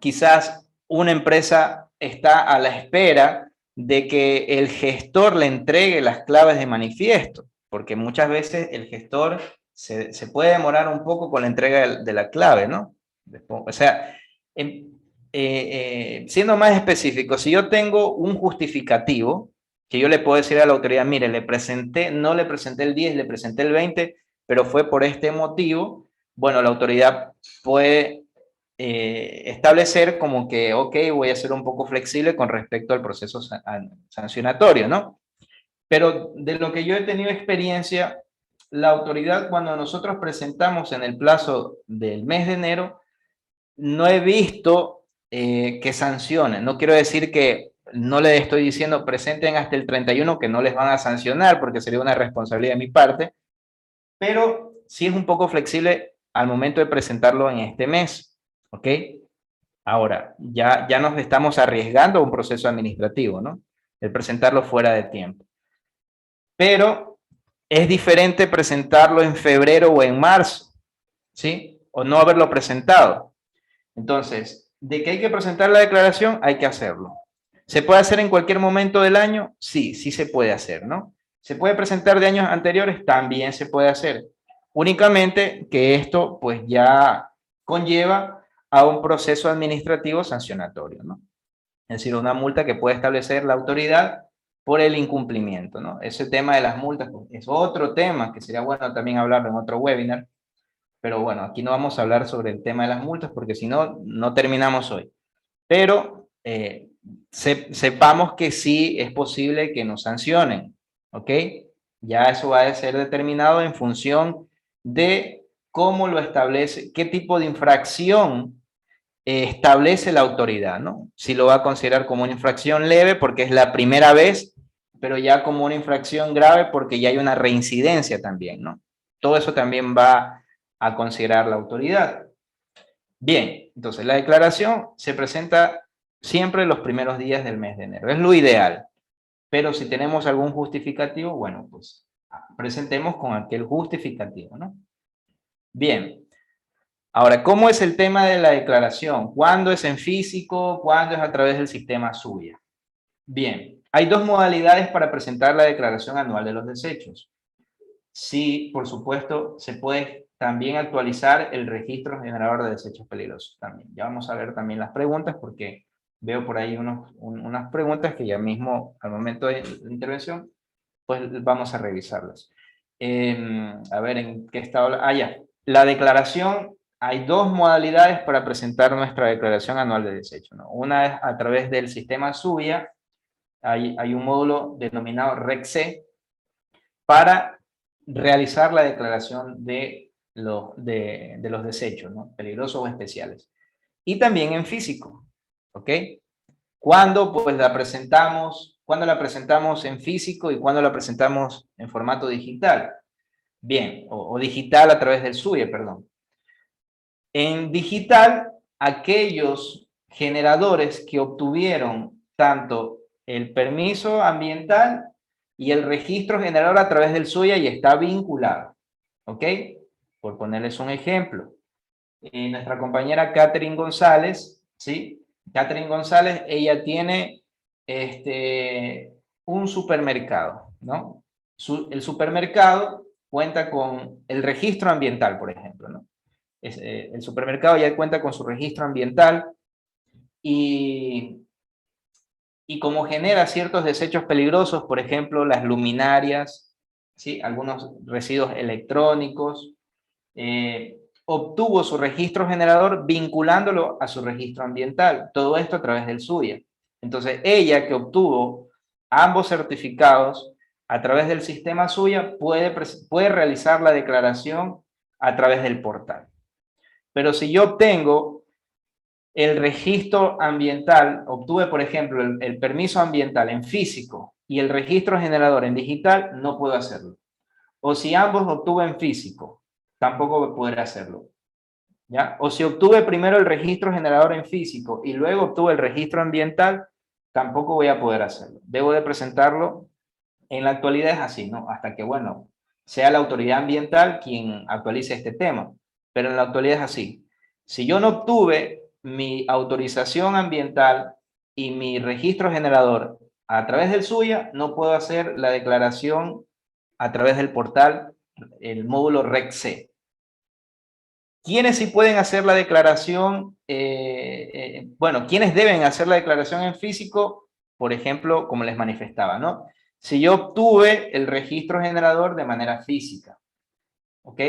Quizás una empresa está a la espera de que el gestor le entregue las claves de manifiesto, porque muchas veces el gestor se puede demorar un poco con la entrega de la clave, ¿no? O sea, siendo más específico, si yo tengo un justificativo, que yo le puedo decir a la autoridad, mire, no le presenté el 10, le presenté el 20, pero fue por este motivo, bueno, la autoridad puede establecer como que, ok, voy a ser un poco flexible con respecto al proceso sancionatorio, ¿no? Pero de lo que yo he tenido experiencia, la autoridad cuando nosotros presentamos en el plazo del mes de enero, no he visto que sancionen. No quiero decir que no les estoy diciendo presenten hasta el 31 que no les van a sancionar porque sería una responsabilidad de mi parte, pero sí es un poco flexible al momento de presentarlo en este mes, ¿ok? Ahora, ya nos estamos arriesgando a un proceso administrativo, ¿no? El presentarlo fuera de tiempo. Pero es diferente presentarlo en febrero o en marzo, ¿sí? O no haberlo presentado. Entonces, de que hay que presentar la declaración, hay que hacerlo. ¿Se puede hacer en cualquier momento del año? Sí, sí se puede hacer, ¿no? ¿Se puede presentar de años anteriores? También se puede hacer. Únicamente que esto, pues, ya conlleva a un proceso administrativo sancionatorio, ¿no? Es decir, una multa que puede establecer la autoridad por el incumplimiento, ¿no? Ese tema de las multas pues, es otro tema que sería bueno también hablarlo en otro webinar, pero bueno, aquí no vamos a hablar sobre el tema de las multas porque si no, no terminamos hoy. Pero sepamos que sí es posible que nos sancionen, ¿ok? Ya eso va a ser determinado en función de cómo lo establece, qué tipo de infracción establece la autoridad, ¿no? Si lo va a considerar como una infracción leve porque es la primera vez, pero ya como una infracción grave porque ya hay una reincidencia también, ¿no? Todo eso también va a considerar la autoridad. Bien, entonces la declaración se presenta siempre los primeros días del mes de enero. Es lo ideal. Pero si tenemos algún justificativo, bueno, pues presentemos con aquel justificativo, ¿no? Bien. Ahora, ¿cómo es el tema de la declaración? ¿Cuándo es en físico? ¿Cuándo es a través del sistema SUBIA? Bien, hay dos modalidades para presentar la declaración anual de los desechos. Sí, por supuesto, se puede también actualizar el registro generador de desechos peligrosos también. Ya vamos a ver también las preguntas porque veo por ahí unas preguntas que ya mismo al momento de la intervención, pues vamos a revisarlas. A ver, ¿en qué estado? Ya. La declaración, hay dos modalidades para presentar nuestra declaración anual de desecho, ¿no? Una es a través del sistema SUBIA, hay un módulo denominado REC-C para realizar la declaración de los desechos, ¿no? Peligrosos o especiales. Y también en físico, ¿ok? ¿Cuándo pues la presentamos? ¿Cuándo la presentamos en físico y cuándo la presentamos en formato digital? Bien, o digital a través del SUBIA, perdón. En digital, aquellos generadores que obtuvieron tanto el permiso ambiental y el registro generador a través del SUBIA y está vinculado. ¿Ok? Por ponerles un ejemplo. Nuestra compañera Catherine González, ¿sí? Catherine González, ella tiene un supermercado, ¿no? El supermercado cuenta con el registro ambiental, por ejemplo, ¿no? El supermercado ya cuenta con su registro ambiental y como genera ciertos desechos peligrosos, por ejemplo, las luminarias, ¿sí? Algunos residuos electrónicos, obtuvo su registro generador vinculándolo a su registro ambiental. Todo esto a través del SUBIA. Entonces, ella que obtuvo ambos certificados a través del sistema SUBIA puede realizar la declaración a través del portal. Pero si yo obtengo el registro ambiental, obtuve, por ejemplo, el permiso ambiental en físico y el registro generador en digital, no puedo hacerlo. O si ambos obtuve en físico, tampoco podré hacerlo. ¿Ya? O si obtuve primero el registro generador en físico y luego obtuve el registro ambiental, tampoco voy a poder hacerlo. Debo de presentarlo. En la actualidad es así, ¿no? Hasta que, bueno, sea la autoridad ambiental quien actualice este tema. Pero en la actualidad es así. Si yo no obtuve mi autorización ambiental y mi registro generador a través del SUBIA, no puedo hacer la declaración a través del portal, el módulo REC-C. ¿Quiénes sí pueden hacer la declaración? Bueno, ¿quiénes deben hacer la declaración en físico? Por ejemplo, como les manifestaba, ¿no? Si yo obtuve el registro generador de manera física, ¿ok?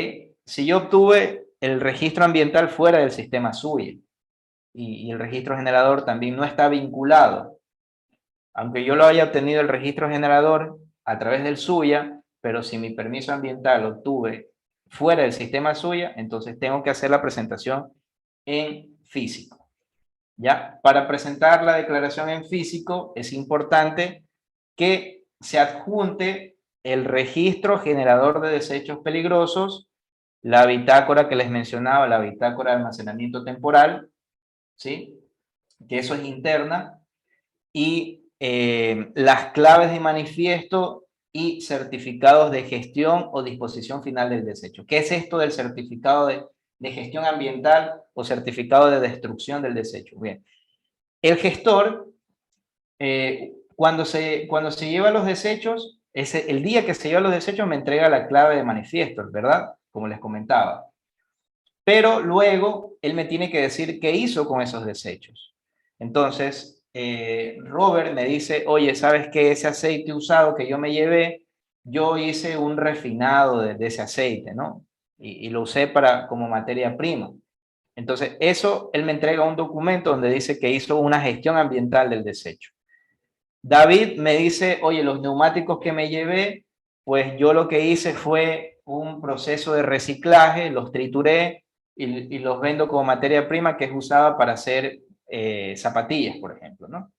Si yo obtuve el registro ambiental fuera del sistema SUBIA, y el registro generador también no está vinculado. Aunque yo lo haya obtenido el registro generador a través del SUYA, pero si mi permiso ambiental lo obtuve fuera del sistema SUYA, entonces tengo que hacer la presentación en físico. ¿Ya? Para presentar la declaración en físico es importante que se adjunte el registro generador de desechos peligrosos, la bitácora que les mencionaba, la bitácora de almacenamiento temporal, ¿sí? Que eso es interna, y las claves de manifiesto y certificados de gestión o disposición final del desecho. ¿Qué es esto del certificado de gestión ambiental o certificado de destrucción del desecho? Bien, el gestor, cuando se lleva los desechos, el día que se lleva los desechos me entrega la clave de manifiesto, ¿verdad? Como les comentaba. Pero luego él me tiene que decir qué hizo con esos desechos. Entonces, Robert me dice, oye, ¿sabes qué? Ese aceite usado que yo me llevé, yo hice un refinado de ese aceite, ¿no? Y lo usé como materia prima. Entonces, eso, él me entrega un documento donde dice que hizo una gestión ambiental del desecho. David me dice, oye, los neumáticos que me llevé, pues yo lo que hice fue un proceso de reciclaje, los trituré y los vendo como materia prima que es usada para hacer zapatillas, por ejemplo, ¿no?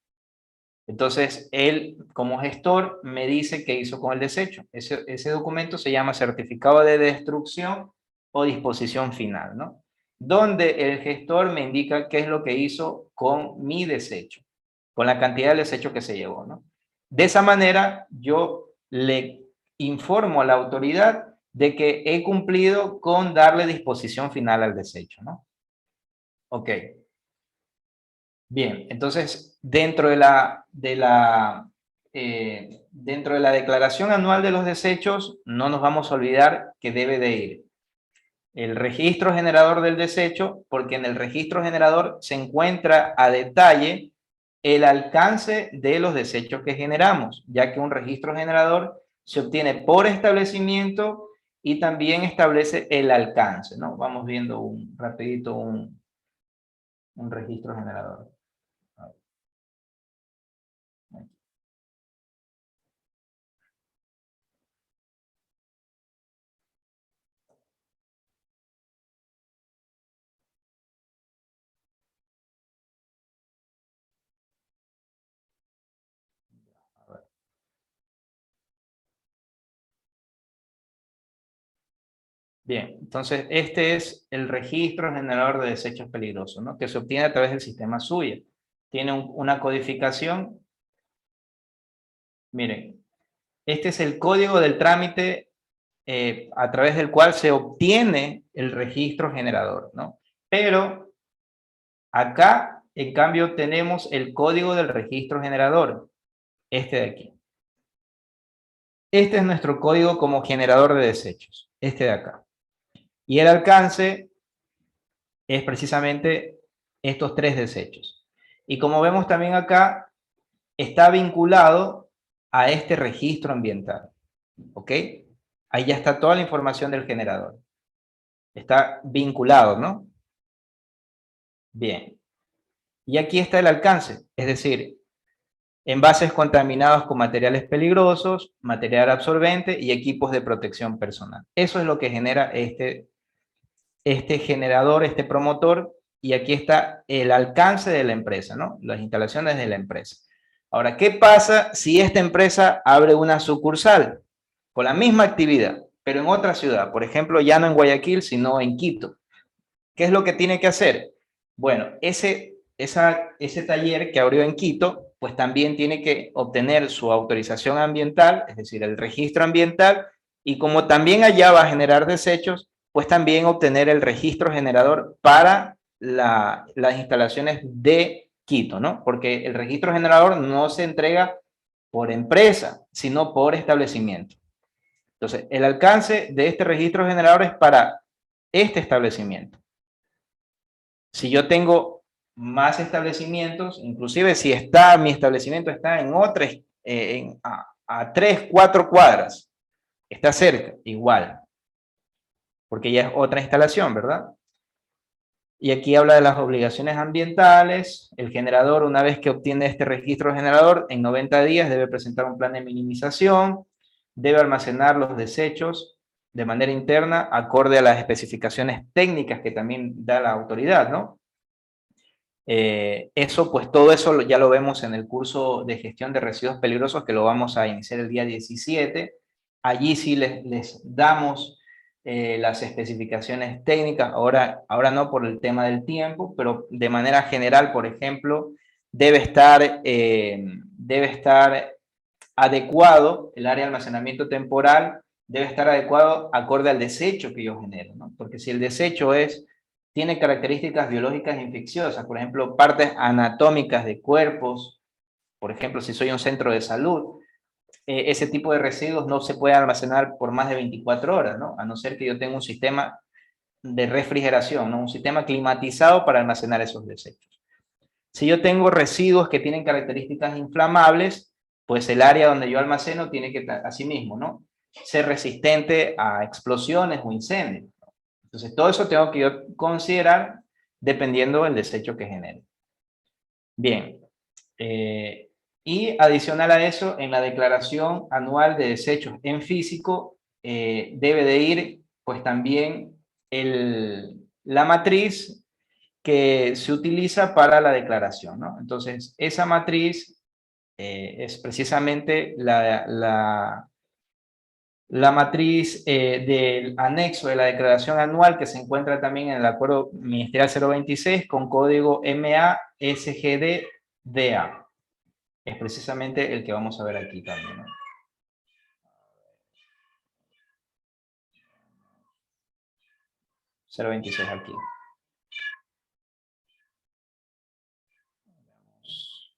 Entonces, él como gestor me dice qué hizo con el desecho. Ese documento se llama certificado de destrucción o disposición final, ¿no? Donde el gestor me indica qué es lo que hizo con mi desecho, con la cantidad de desecho que se llevó, ¿no? De esa manera, yo le informo a la autoridad de que he cumplido con darle disposición final al desecho, ¿no? Ok. Bien, entonces, dentro de dentro de la declaración anual de los desechos, no nos vamos a olvidar que debe de ir el registro generador del desecho, porque en el registro generador se encuentra a detalle el alcance de los desechos que generamos, ya que un registro generador se obtiene por establecimiento y también establece el alcance, ¿no? Vamos viendo rapidito un registro generador. Bien, entonces este es el registro generador de desechos peligrosos, ¿no? Que se obtiene a través del sistema SUYA. Tiene una codificación. Miren, este es el código del trámite a través del cual se obtiene el registro generador, ¿no? Pero acá, en cambio, tenemos el código del registro generador, este de aquí. Este es nuestro código como generador de desechos, este de acá. Y el alcance es precisamente estos tres desechos. Y como vemos también acá, está vinculado a este registro ambiental. ¿Ok? Ahí ya está toda la información del generador. Está vinculado, ¿no? Bien. Y aquí está el alcance, es decir, envases contaminados con materiales peligrosos, material absorbente y equipos de protección personal. Eso es lo que genera este generador, este promotor, y aquí está el alcance de la empresa, ¿no? Las instalaciones de la empresa. Ahora, ¿qué pasa si esta empresa abre una sucursal con la misma actividad, pero en otra ciudad? Por ejemplo, ya no en Guayaquil, sino en Quito. ¿Qué es lo que tiene que hacer? Bueno, ese taller que abrió en Quito, pues también tiene que obtener su autorización ambiental, es decir, el registro ambiental, y como también allá va a generar desechos, pues también obtener el registro generador para las instalaciones de Quito, ¿no? Porque el registro generador no se entrega por empresa, sino por establecimiento. Entonces, el alcance de este registro generador es para este establecimiento. Si yo tengo más establecimientos, inclusive si mi establecimiento está en otra, a 3, 4 cuadras, está cerca, igual, porque ya es otra instalación, ¿verdad? Y aquí habla de las obligaciones ambientales. El generador, una vez que obtiene este registro generador, en 90 días debe presentar un plan de minimización, debe almacenar los desechos de manera interna, acorde a las especificaciones técnicas que también da la autoridad, ¿no? Eso, pues todo eso ya lo vemos en el curso de gestión de residuos peligrosos que lo vamos a iniciar el día 17. Allí sí les damos las especificaciones técnicas, ahora no por el tema del tiempo, pero de manera general, por ejemplo, debe estar adecuado el área de almacenamiento temporal, debe estar adecuado acorde al desecho que yo genero, ¿no? Porque si el desecho tiene características biológicas infecciosas, por ejemplo, partes anatómicas de cuerpos, por ejemplo, si soy un centro de salud, ese tipo de residuos no se puede almacenar por más de 24 horas, ¿no? A no ser que yo tenga un sistema de refrigeración, ¿no? Un sistema climatizado para almacenar esos desechos. Si yo tengo residuos que tienen características inflamables, pues el área donde yo almaceno tiene que, asimismo, ¿no?, ser resistente a explosiones o incendios. Entonces, todo eso tengo que yo considerar dependiendo del desecho que genere. Bien. Y adicional a eso, en la declaración anual de desechos en físico, debe de ir, pues también la matriz que se utiliza para la declaración, ¿no? Entonces, esa matriz es precisamente la matriz del anexo de la declaración anual que se encuentra también en el acuerdo ministerial 026 con código MA-SGD-DA. Es precisamente el que vamos a ver aquí también, ¿no? 026 aquí. Un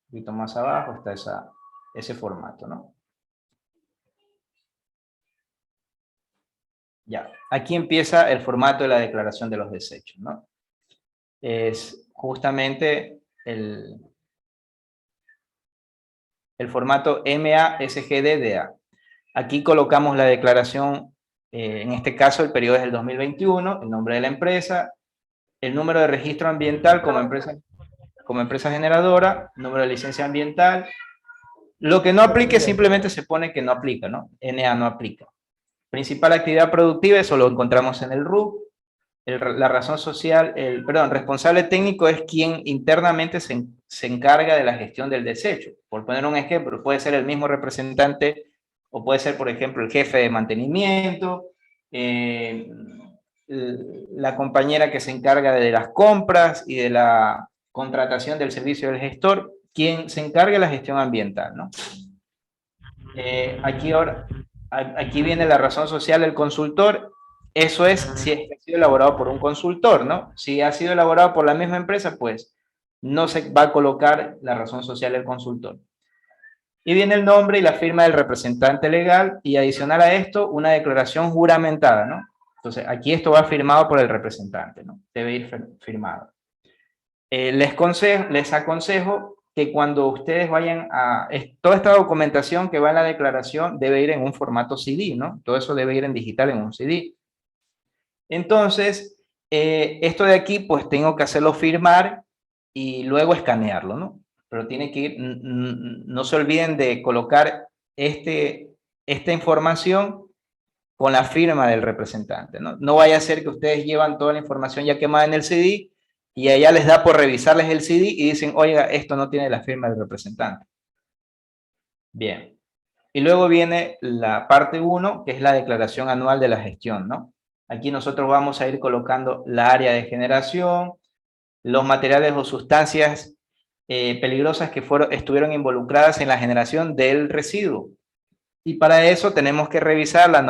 poquito más abajo está ese formato, ¿no? Ya, aquí empieza el formato de la declaración de los desechos, ¿no? Es justamente el formato MA-SGD-DA. Aquí colocamos la declaración, en este caso el periodo es el 2021, el nombre de la empresa, el número de registro ambiental como empresa generadora, número de licencia ambiental. Lo que no aplique simplemente se pone que no aplica, ¿no? NA no aplica. Principal actividad productiva, eso lo encontramos en el RUC. La razón social, responsable técnico es quien internamente se encarga de la gestión del desecho. Por poner un ejemplo, puede ser el mismo representante o puede ser, por ejemplo, el jefe de mantenimiento, la compañera que se encarga de las compras y de la contratación del servicio del gestor, quien se encarga de la gestión ambiental, ¿no? Aquí viene la razón social del consultor. Eso es si ha sido elaborado por un consultor, ¿no? Si ha sido elaborado por la misma empresa, pues no se va a colocar la razón social del consultor. Y viene el nombre y la firma del representante legal y adicional a esto, una declaración juramentada, ¿no? Entonces, aquí esto va firmado por el representante, ¿no? Debe ir firmado. Les aconsejo que cuando ustedes vayan toda esta documentación que va en la declaración debe ir en un formato CD, ¿no? Todo eso debe ir en digital en un CD. Entonces, esto de aquí, pues tengo que hacerlo firmar y luego escanearlo, ¿no? Pero tiene que ir, no se olviden de colocar esta información con la firma del representante, ¿no? No vaya a ser que ustedes llevan toda la información ya quemada en el CD y allá les da por revisarles el CD y dicen, oiga, esto no tiene la firma del representante. Bien. Y luego viene la parte 1, que es la declaración anual de la gestión, ¿no? Aquí nosotros vamos a ir colocando la área de generación, los materiales o sustancias peligrosas que estuvieron involucradas en la generación del residuo. Y para eso tenemos que revisar la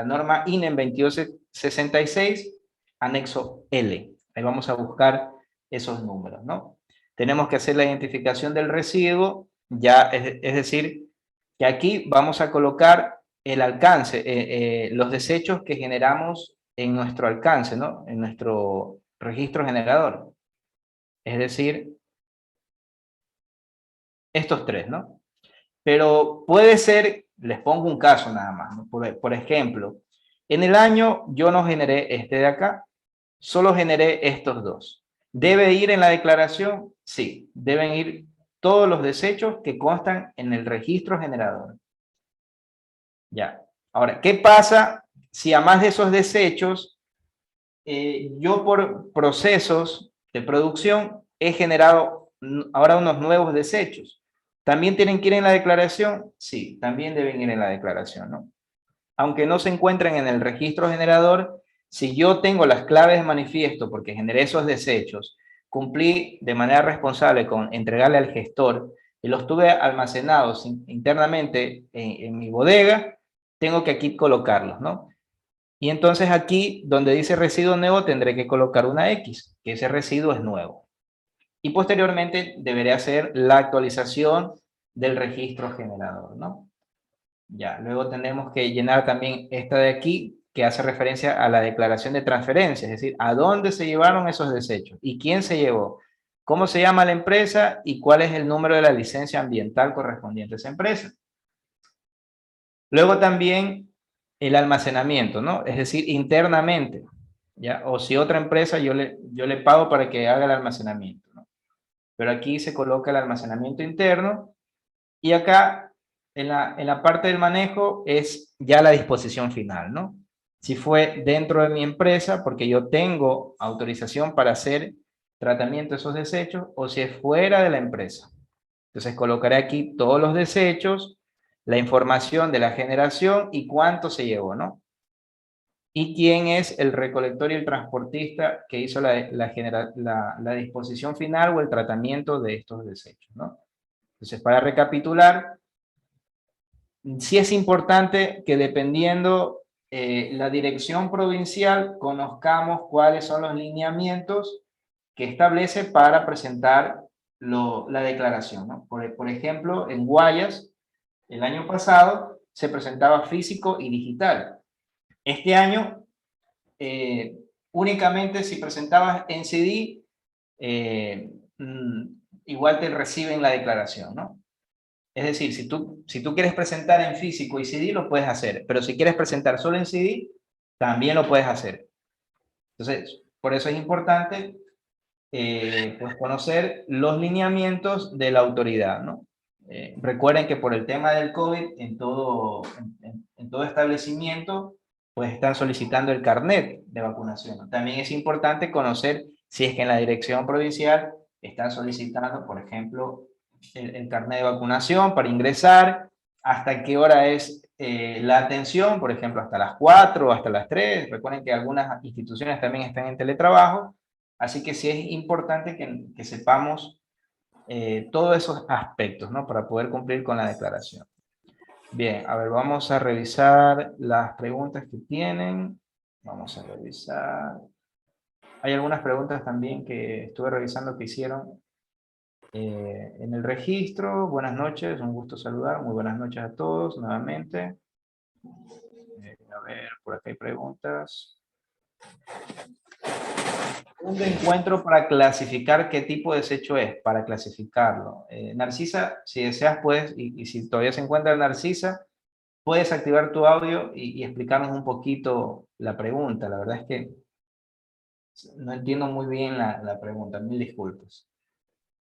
norma INEM 2266, anexo L. Ahí vamos a buscar esos números, ¿no? Tenemos que hacer la identificación del residuo, es decir, que aquí vamos a colocar el alcance, los desechos que generamos en nuestro alcance, ¿no? En nuestro registro generador. Es decir, estos tres, ¿no? Pero puede ser, les pongo un caso nada más, ¿no? Por ejemplo, en el año yo no generé este de acá, solo generé estos dos. ¿Debe ir en la declaración? Sí, deben ir todos los desechos que constan en el registro generador. Ya. Ahora, ¿qué pasa si a más de esos desechos, yo por procesos de producción he generado ahora unos nuevos desechos? ¿También tienen que ir en la declaración? Sí, también deben ir en la declaración, ¿no? Aunque no se encuentren en el registro generador, si yo tengo las claves de manifiesto porque generé esos desechos, cumplí de manera responsable con entregarle al gestor y los tuve almacenados internamente en mi bodega, tengo que aquí colocarlos, ¿no? Y entonces aquí, donde dice residuo nuevo, tendré que colocar una X, que ese residuo es nuevo. Y posteriormente deberé hacer la actualización del registro generador, ¿no? Ya, luego tenemos que llenar también esta de aquí, que hace referencia a la declaración de transferencia, es decir, a dónde se llevaron esos desechos y quién se llevó, cómo se llama la empresa y cuál es el número de la licencia ambiental correspondiente a esa empresa. Luego también el almacenamiento, ¿no? Es decir, internamente, ¿ya? O si otra empresa yo le pago para que haga el almacenamiento, ¿no? Pero aquí se coloca el almacenamiento interno y acá en la parte del manejo es ya la disposición final, ¿no? Si fue dentro de mi empresa, porque yo tengo autorización para hacer tratamiento de esos desechos, o si es fuera de la empresa. Entonces colocaré aquí todos los desechos, la información de la generación y cuánto se llevó, ¿no? Y quién es el recolector y el transportista que hizo la disposición final o el tratamiento de estos desechos, ¿no? Entonces, para recapitular, sí es importante que dependiendo la dirección provincial, conozcamos cuáles son los lineamientos que establece para presentar la declaración, ¿no? Por ejemplo, en Guayas, el año pasado se presentaba físico y digital. Este año, únicamente si presentabas en CD, igual te reciben la declaración, ¿no? Es decir, si tú quieres presentar en físico y CD, lo puedes hacer, pero si quieres presentar solo en CD, también lo puedes hacer. Entonces, por eso es importante pues conocer los lineamientos de la autoridad, ¿no? Recuerden que por el tema del COVID, en todo establecimiento, pues están solicitando el carnet de vacunación, ¿no? También es importante conocer si es que en la dirección provincial están solicitando, por ejemplo, el carnet de vacunación para ingresar, hasta qué hora es la atención, por ejemplo, hasta las 4 o hasta las 3. Recuerden que algunas instituciones también están en teletrabajo. Así que sí es importante que sepamos todos esos aspectos, ¿no? Para poder cumplir con la declaración. Bien, a ver, vamos a revisar las preguntas que tienen. Vamos a revisar. Hay algunas preguntas también que estuve revisando que hicieron en el registro. Buenas noches, un gusto saludar. Muy buenas noches a todos nuevamente. A ver, por acá hay preguntas. Un encuentro para clasificar qué tipo de desecho es, para clasificarlo. Narcisa, si deseas puedes, y si todavía se encuentra Narcisa, puedes activar tu audio y explicarnos un poquito la pregunta. La verdad es que no entiendo muy bien la pregunta, mil disculpas.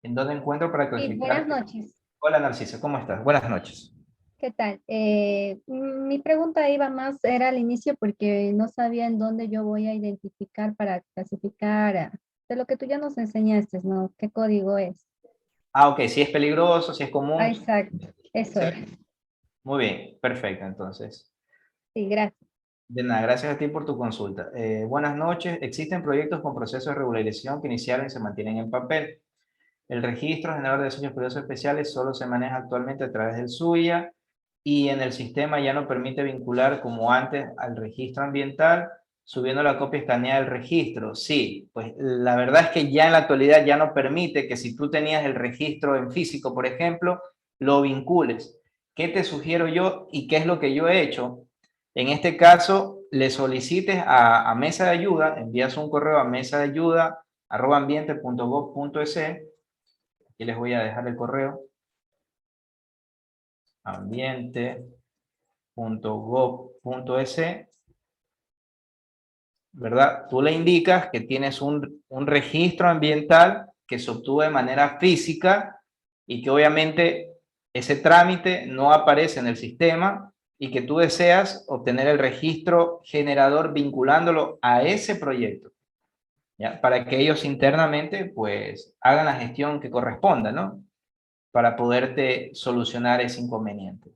¿En dónde encuentro para Sí, buenas clasificar? noches. Hola Narcisa, ¿cómo estás? Buenas noches. ¿Qué tal? Mi pregunta iba más, era al inicio porque no sabía en dónde yo voy a identificar para clasificar de lo que tú ya nos enseñaste, ¿no? ¿Qué código es? Ah, ok, si es peligroso, si es Ah, común. exacto, eso era. Muy bien, perfecto, entonces. Sí, gracias. De nada, gracias a ti por tu consulta. Buenas noches. Existen proyectos con procesos de regularización que iniciaron y se mantienen en papel. El registro general de desechos peligrosos especiales solo se maneja actualmente a través del SUIA y en el sistema ya no permite vincular como antes al registro ambiental, subiendo la copia escaneada del registro. Sí, pues la verdad es que ya en la actualidad ya no permite que si tú tenías el registro en físico, por ejemplo, lo vincules. ¿Qué te sugiero yo y qué es lo que yo he hecho? En este caso, le solicites a Mesa de Ayuda, envías un correo a mesadeayuda@ambiente.gov.es. Aquí les voy a dejar el correo. Ambiente.gov.es. ¿verdad? Tú le indicas que tienes un registro ambiental que se obtuvo de manera física y que obviamente ese trámite no aparece en el sistema y que tú deseas obtener el registro generador vinculándolo a ese proyecto, ¿ya? Para que ellos internamente pues hagan la gestión que corresponda, ¿no? Para poderte solucionar ese inconveniente.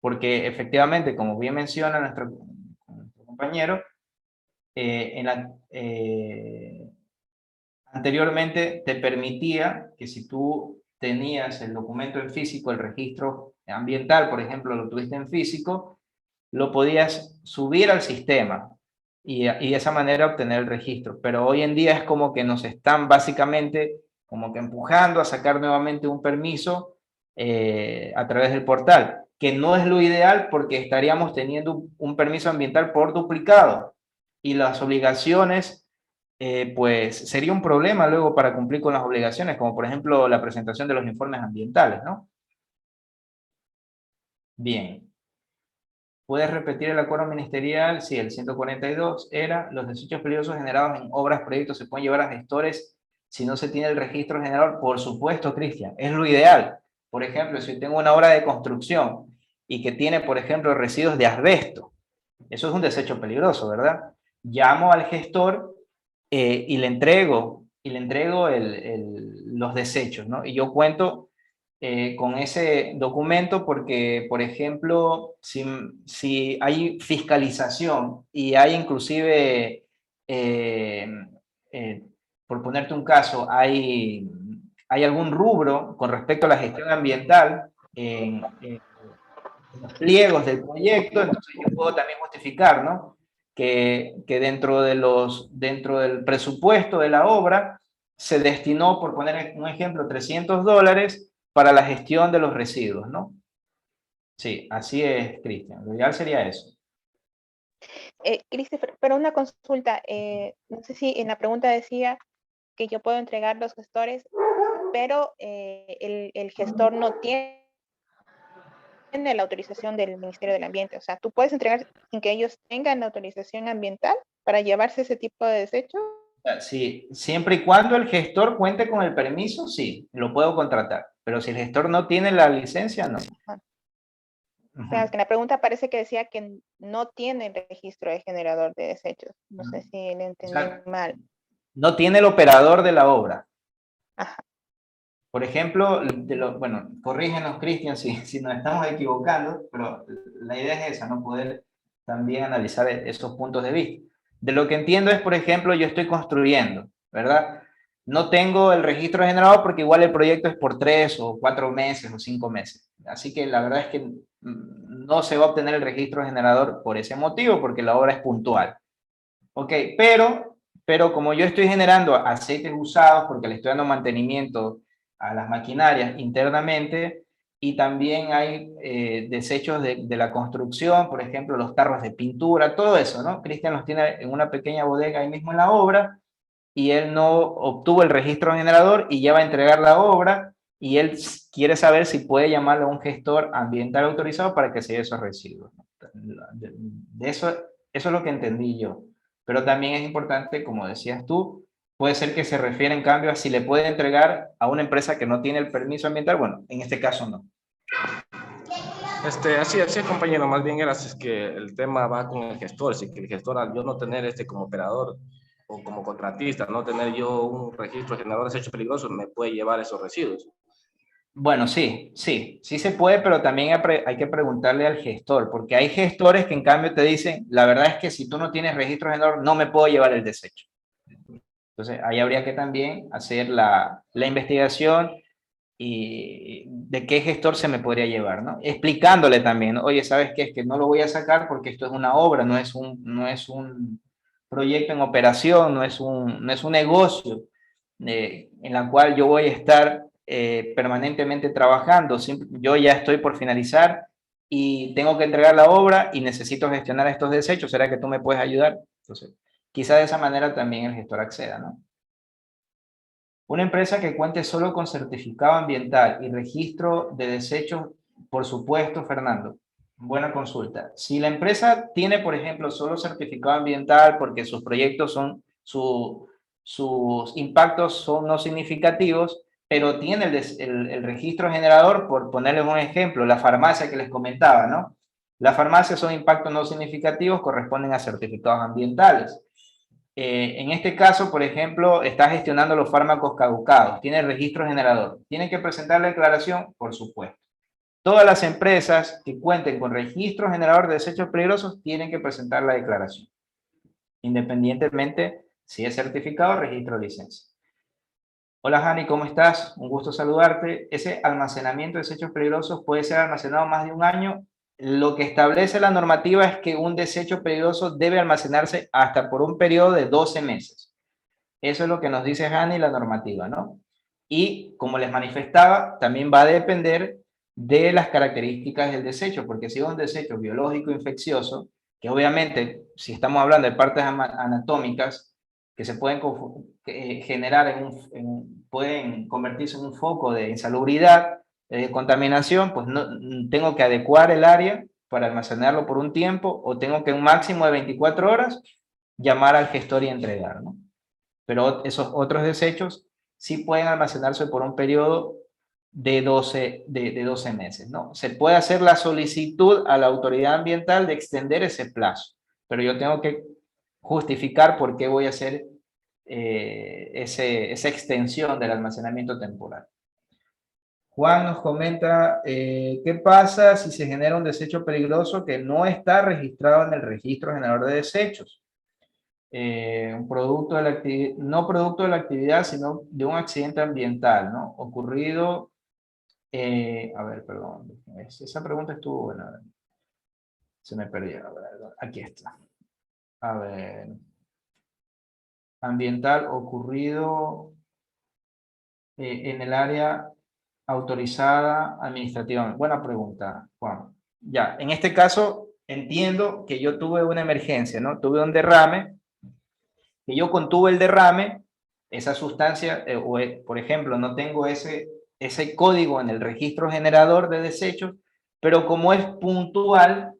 Porque efectivamente, como bien menciona nuestro compañero, anteriormente te permitía que si tú tenías el documento en físico, el registro ambiental, por ejemplo, lo tuviste en físico, lo podías subir al sistema y de esa manera obtener el registro. Pero hoy en día es como que nos están básicamente como que empujando a sacar nuevamente un permiso a través del portal, que no es lo ideal porque estaríamos teniendo un permiso ambiental por duplicado y las obligaciones, pues sería un problema luego para cumplir con las obligaciones, como por ejemplo la presentación de los informes ambientales, ¿no? Bien. ¿Puedes repetir el acuerdo ministerial? Sí, el 142 era: los desechos peligrosos generados en obras, proyectos se pueden llevar a gestores si no se tiene el registro generador. Por supuesto, Cristian, es lo ideal. Por ejemplo, si tengo una obra de construcción y que tiene, por ejemplo, residuos de asbesto, eso es un desecho peligroso, ¿verdad? Llamo al gestor y le entrego los desechos, ¿no? Y yo cuento con ese documento porque, por ejemplo, si hay fiscalización y hay inclusive, eh, eh, por ponerte un caso, hay algún rubro con respecto a la gestión ambiental en los pliegos del proyecto, entonces yo puedo también justificar, ¿no? Que dentro del presupuesto de la obra se destinó, por poner un ejemplo, $300 para la gestión de los residuos, ¿no? Sí, así es, Cristian. Lo ideal sería eso. Christopher, pero una consulta, no sé si en la pregunta decía que yo puedo entregar los gestores, pero el gestor no tiene la autorización del Ministerio del Ambiente. O sea, tú puedes entregar sin que ellos tengan la autorización ambiental para llevarse ese tipo de desechos. Sí, siempre y cuando el gestor cuente con el permiso, sí, lo puedo contratar. Pero si el gestor no tiene la licencia, no. O sea, es que en la pregunta parece que decía que no tiene el registro de generador de desechos. No sé si le entendí mal. No tiene el operador de la obra. Ajá. Por ejemplo, bueno, corrígenos, Cristian, si nos estamos equivocando, pero la idea es esa, ¿no? Poder también analizar esos puntos de vista. De lo que entiendo es, por ejemplo, yo estoy construyendo, ¿verdad? No tengo el registro generado porque igual el proyecto es por 3 o 4 meses o 5 meses. Así que la verdad es que no se va a obtener el registro generador por ese motivo, porque la obra es puntual. Ok, pero como yo estoy generando aceites usados porque le estoy dando mantenimiento a las maquinarias internamente, y también hay desechos de la construcción, por ejemplo, los tarros de pintura, todo eso, ¿no? Cristian los tiene en una pequeña bodega ahí mismo en la obra, y él no obtuvo el registro generador y ya va a entregar la obra, y él quiere saber si puede llamarle a un gestor ambiental autorizado para que se lleve esos residuos, ¿no? Eso es lo que entendí yo. Pero también es importante, como decías tú, puede ser que se refiere en cambio a si le puede entregar a una empresa que no tiene el permiso ambiental. Bueno, en este caso no. Así es, compañero, más bien era es que el tema va con el gestor, si que el gestor al yo no tener como operador o como contratista, no tener yo un registro de generador de desechos peligrosos, me puede llevar esos residuos. Bueno, sí se puede, pero también hay que preguntarle al gestor, porque hay gestores que en cambio te dicen, la verdad es que si tú no tienes registro generador, no me puedo llevar el desecho. Entonces, ahí habría que también hacer la investigación y de qué gestor se me podría llevar, ¿no? Explicándole también, oye, ¿sabes qué? Es que no lo voy a sacar porque esto es una obra, no es un proyecto en operación, no es un negocio en la cual yo voy a estar permanentemente trabajando. Yo ya estoy por finalizar y tengo que entregar la obra y necesito gestionar estos desechos. ¿Será que tú me puedes ayudar? Entonces, quizá de esa manera también el gestor acceda, ¿no? Una empresa que cuente solo con certificado ambiental y registro de desechos, por supuesto, Fernando. Buena consulta. Si la empresa tiene, por ejemplo, solo certificado ambiental porque sus proyectos son, sus impactos son no significativos, pero tiene el registro generador, por ponerles un ejemplo, la farmacia que les comentaba, ¿no? Las farmacias son impactos no significativos, corresponden a certificados ambientales. En este caso, por ejemplo, está gestionando los fármacos caducados, tiene el registro generador. ¿Tiene que presentar la declaración? Por supuesto. Todas las empresas que cuenten con registro generador de desechos peligrosos tienen que presentar la declaración, independientemente si es certificado o registro de licencia. Hola, Jani, ¿cómo estás? Un gusto saludarte. Ese almacenamiento de desechos peligrosos puede ser almacenado más de un año. Lo que establece la normativa es que un desecho peligroso debe almacenarse hasta por un periodo de 12 meses. Eso es lo que nos dice Jani, la normativa, ¿no? Y como les manifestaba, también va a depender de las características del desecho, porque si es un desecho biológico infeccioso, que obviamente, si estamos hablando de partes anatómicas que se pueden generar pueden convertirse en un foco de insalubridad, de contaminación, pues no, tengo que adecuar el área para almacenarlo por un tiempo, o tengo que en un máximo de 24 horas llamar al gestor y entregar, ¿no? Pero esos otros desechos sí pueden almacenarse por un periodo de 12 meses, ¿no? Se puede hacer la solicitud a la autoridad ambiental de extender ese plazo, pero yo tengo que justificar por qué voy a hacer esa extensión del almacenamiento temporal. Juan nos comenta, ¿qué pasa si se genera un desecho peligroso que no está registrado en el registro generador de desechos? Un producto de la no producto de la actividad, sino de un accidente ambiental, ¿no? Ocurrido, a ver, perdón, esa pregunta estuvo buena, se me perdió, a ver, aquí está. A ver, ambiental ocurrido en el área autorizada administrativamente. Buena pregunta, Juan. Ya, en este caso entiendo que yo tuve una emergencia, ¿no? Tuve un derrame, que yo contuve el derrame, esa sustancia, por ejemplo, no tengo ese código en el registro generador de desechos, pero como es puntual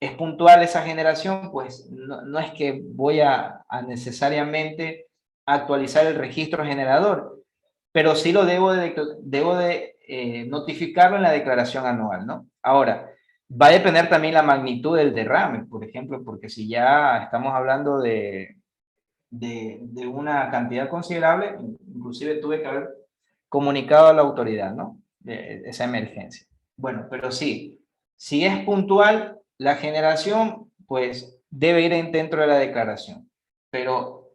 esa generación, pues no es que voy a necesariamente actualizar el registro generador, pero sí lo debo de notificarlo en la declaración anual, ¿no? Ahora, va a depender también la magnitud del derrame, por ejemplo, porque si ya estamos hablando de una cantidad considerable, inclusive tuve que haber comunicado a la autoridad, ¿no? De esa emergencia. Bueno, pero sí, si es puntual, la generación, pues debe ir dentro de la declaración, pero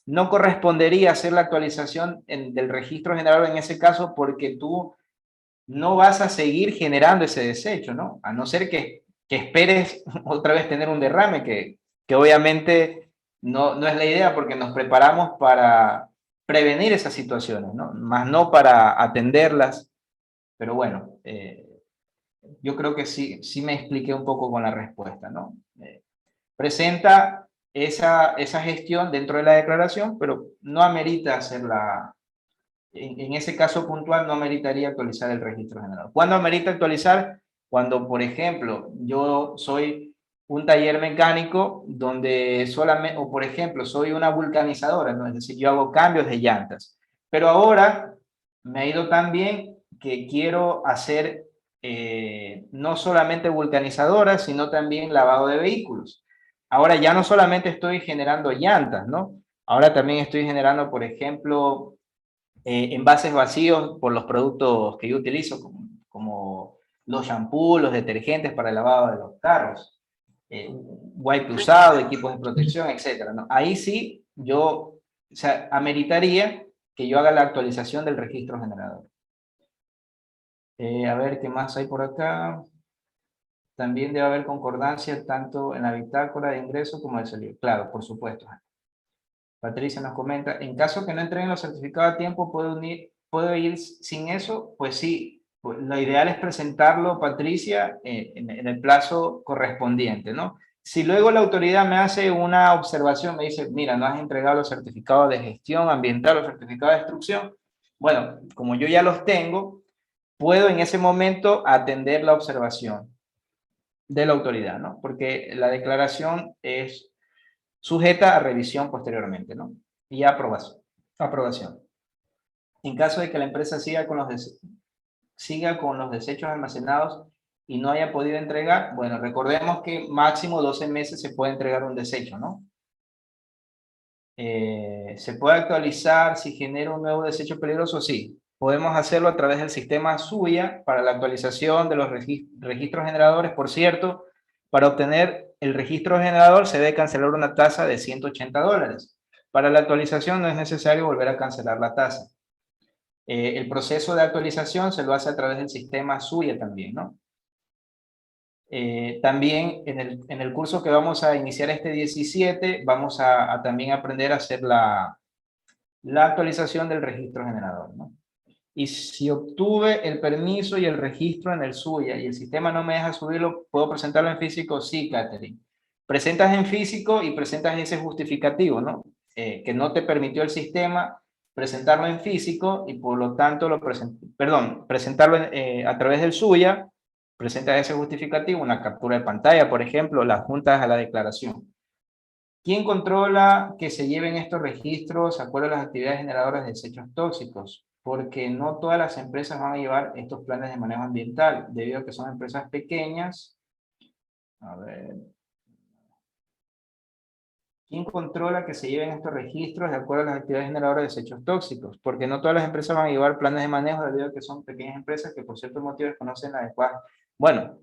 no correspondería hacer la actualización del registro general en ese caso porque tú no vas a seguir generando ese desecho, ¿no? A no ser que esperes otra vez tener un derrame, que obviamente no es la idea porque nos preparamos para prevenir esas situaciones, ¿no? Más no para atenderlas. Pero bueno, yo creo que sí me expliqué un poco con la respuesta, ¿no? Presenta esa gestión dentro de la declaración, pero no amerita hacerla. En ese caso puntual no ameritaría actualizar el registro general. ¿Cuándo amerita actualizar? Cuando, por ejemplo, yo soy un taller mecánico donde solamente, o por ejemplo, soy una vulcanizadora, ¿no? Es decir, yo hago cambios de llantas. Pero ahora me ha ido tan bien que quiero hacer no solamente vulcanizadora, sino también lavado de vehículos. Ahora ya no solamente estoy generando llantas, ¿no? Ahora también estoy generando, por ejemplo, envases vacíos por los productos que yo utilizo, como los shampoos, los detergentes para el lavado de los carros, wipe usado, equipos de protección, etc., ¿no? Ahí sí yo, o sea, ameritaría que yo haga la actualización del registro generador. A ver, ¿qué más hay por acá? También debe haber concordancia tanto en la bitácora de ingreso como de salida. Claro, por supuesto. Patricia nos comenta, en caso que no entreguen los certificados a tiempo, ¿puedo ir sin eso? Pues sí, pues lo ideal es presentarlo, Patricia, en el plazo correspondiente, ¿no? Si luego la autoridad me hace una observación, me dice, mira, no has entregado los certificados de gestión ambiental, los certificados de destrucción, bueno, como yo ya los tengo, puedo en ese momento atender la observación. de la autoridad, ¿no? Porque la declaración es sujeta a revisión posteriormente, ¿no? Y a aprobación. En caso de que la empresa siga con los desechos almacenados y no haya podido entregar, bueno, recordemos que máximo 12 meses se puede entregar un desecho, ¿no? ¿Se puede actualizar si genera un nuevo desecho peligroso? Sí. Podemos hacerlo a través del sistema SUYA para la actualización de los registros generadores. Por cierto, para obtener el registro generador se debe cancelar una tasa de $180. Para la actualización no es necesario volver a cancelar la tasa. El proceso de actualización se lo hace a través del sistema SUYA también, ¿no? También en el curso que vamos a iniciar este 17, vamos a también aprender a hacer la actualización del registro generador, ¿no? Y si obtuve el permiso y el registro en el SUYA y el sistema no me deja subirlo, ¿puedo presentarlo en físico? Sí, Catherine. Presentas en físico y presentas ese justificativo, ¿no? Que no te permitió el sistema presentarlo en físico y por lo tanto presentarlo a través del SUYA, presentas ese justificativo, una captura de pantalla, por ejemplo, la adjuntas a la declaración. ¿Quién controla que se lleven estos registros de acuerdo a las actividades generadoras de desechos tóxicos? Porque no todas las empresas van a llevar estos planes de manejo ambiental, debido a que son empresas pequeñas. A ver. ¿Quién controla que se lleven estos registros de acuerdo a las actividades generadoras de desechos tóxicos? Porque no todas las empresas van a llevar planes de manejo, debido a que son pequeñas empresas que por ciertos motivos desconocen la adecuada. Bueno,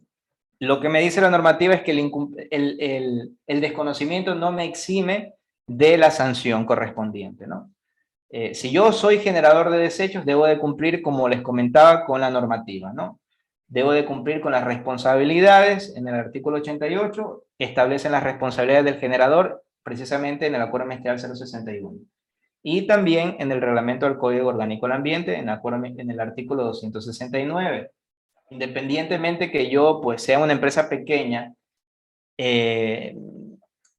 lo que me dice la normativa es que el desconocimiento no me exime de la sanción correspondiente, ¿no? Si yo soy generador de desechos, debo de cumplir, como les comentaba, con la normativa, ¿no? Debo de cumplir con las responsabilidades. En el artículo 88 establecen las responsabilidades del generador, precisamente en el Acuerdo Ministerial 061. Y también en el reglamento del Código Orgánico del Ambiente, en el artículo 269. Independientemente que yo pues sea una empresa pequeña,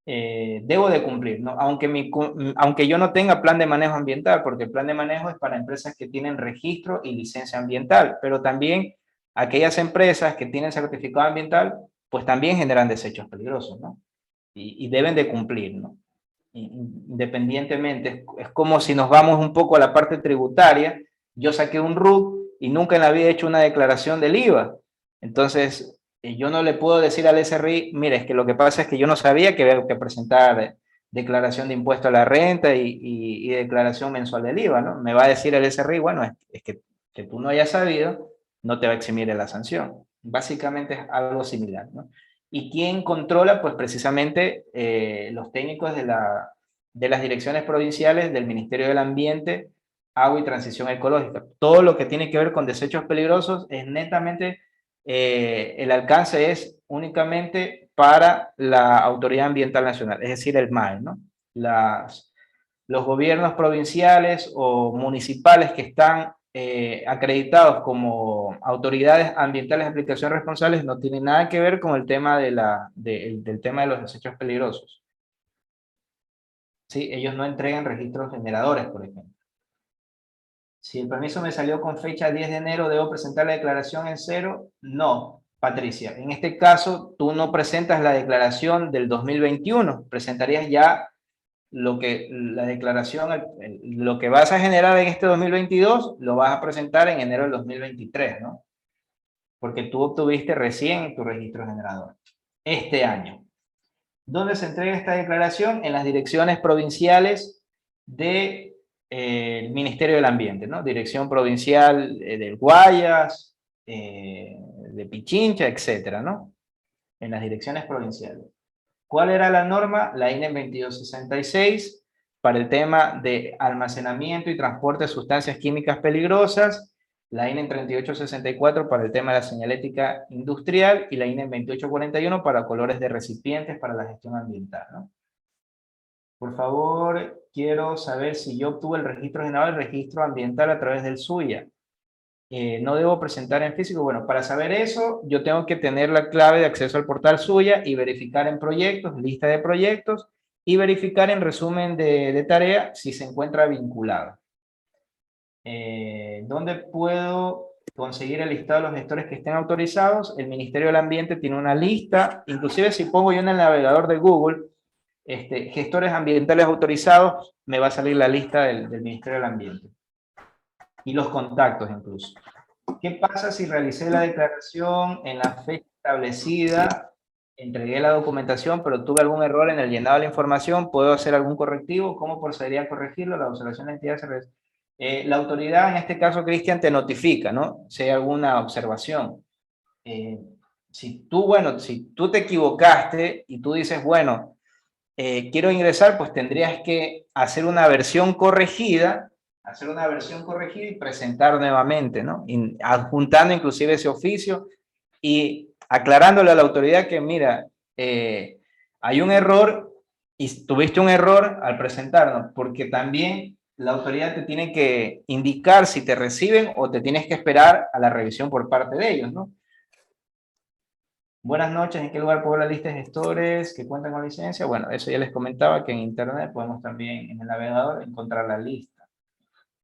debo de cumplir, ¿no? Aunque yo no tenga plan de manejo ambiental, porque el plan de manejo es para empresas que tienen registro y licencia ambiental, pero también aquellas empresas que tienen certificado ambiental, pues también generan desechos peligrosos, ¿no? Y deben de cumplir, ¿no? Independientemente, es como si nos vamos un poco a la parte tributaria. Yo saqué un RUC y nunca en la vida he hecho una declaración del IVA. Entonces, yo no le puedo decir al SRI, mire, es que lo que pasa es que yo no sabía que había que presentar declaración de impuesto a la renta y declaración mensual del IVA, ¿no? Me va a decir el SRI, bueno, es que tú no hayas sabido, no te va a eximir de la sanción. Básicamente es algo similar, ¿no? ¿Y quién controla? Pues precisamente los técnicos de las direcciones provinciales del Ministerio del Ambiente, Agua y Transición Ecológica. Todo lo que tiene que ver con desechos peligrosos es netamente, el alcance es únicamente para la Autoridad Ambiental Nacional, es decir, el MAE, ¿no? Los gobiernos provinciales o municipales que están acreditados como autoridades ambientales de aplicación responsables no tienen nada que ver con el tema del tema de los desechos peligrosos. ¿Sí? Ellos no entregan registros generadores, por ejemplo. Si el permiso me salió con fecha 10 de enero, ¿debo presentar la declaración en cero? No, Patricia. En este caso, tú no presentas la declaración del 2021, presentarías ya la declaración, lo que vas a generar en este 2022, lo vas a presentar en enero del 2023, ¿no? Porque tú obtuviste recién tu registro generador, este año. ¿Dónde se entrega esta declaración? En las direcciones provinciales del Ministerio del Ambiente, ¿no? Dirección provincial del Guayas, de Pichincha, etcétera, ¿no? En las direcciones provinciales. ¿Cuál era la norma? La INE 2266 para el tema de almacenamiento y transporte de sustancias químicas peligrosas, la INE 3864 para el tema de la señalética industrial y la INE 2841 para colores de recipientes para la gestión ambiental, ¿no? Por favor, quiero saber si yo obtuve el registro general, el registro ambiental a través del SUYA. No debo presentar en físico. Bueno, para saber eso, yo tengo que tener la clave de acceso al portal SUYA y verificar en proyectos, lista de proyectos, y verificar en resumen de tarea si se encuentra vinculado. ¿Dónde puedo conseguir el listado de los gestores que estén autorizados. El Ministerio del Ambiente tiene una lista, inclusive si pongo yo en el navegador de Google, gestores ambientales autorizados, me va a salir la lista del Ministerio del Ambiente. Y los contactos incluso. ¿Qué pasa si realicé la declaración en la fecha establecida, entregué la documentación, pero tuve algún error en el llenado de la información? ¿Puedo hacer algún correctivo? ¿Cómo procedería a corregirlo? La observación de la entidad se realiza. La autoridad, en este caso, Cristian, te notifica, ¿no? Si hay alguna observación. Si tú te equivocaste y tú dices, bueno, quiero ingresar, pues tendrías que hacer una versión corregida y presentar nuevamente, ¿no? Adjuntando inclusive ese oficio y aclarándole a la autoridad que, mira, hay un error y tuviste un error al presentarnos, porque también la autoridad te tiene que indicar si te reciben o te tienes que esperar a la revisión por parte de ellos, ¿no? Buenas noches, ¿en qué lugar puedo ver la lista de gestores que cuentan con licencia? Bueno, eso ya les comentaba que en internet podemos también en el navegador encontrar la lista.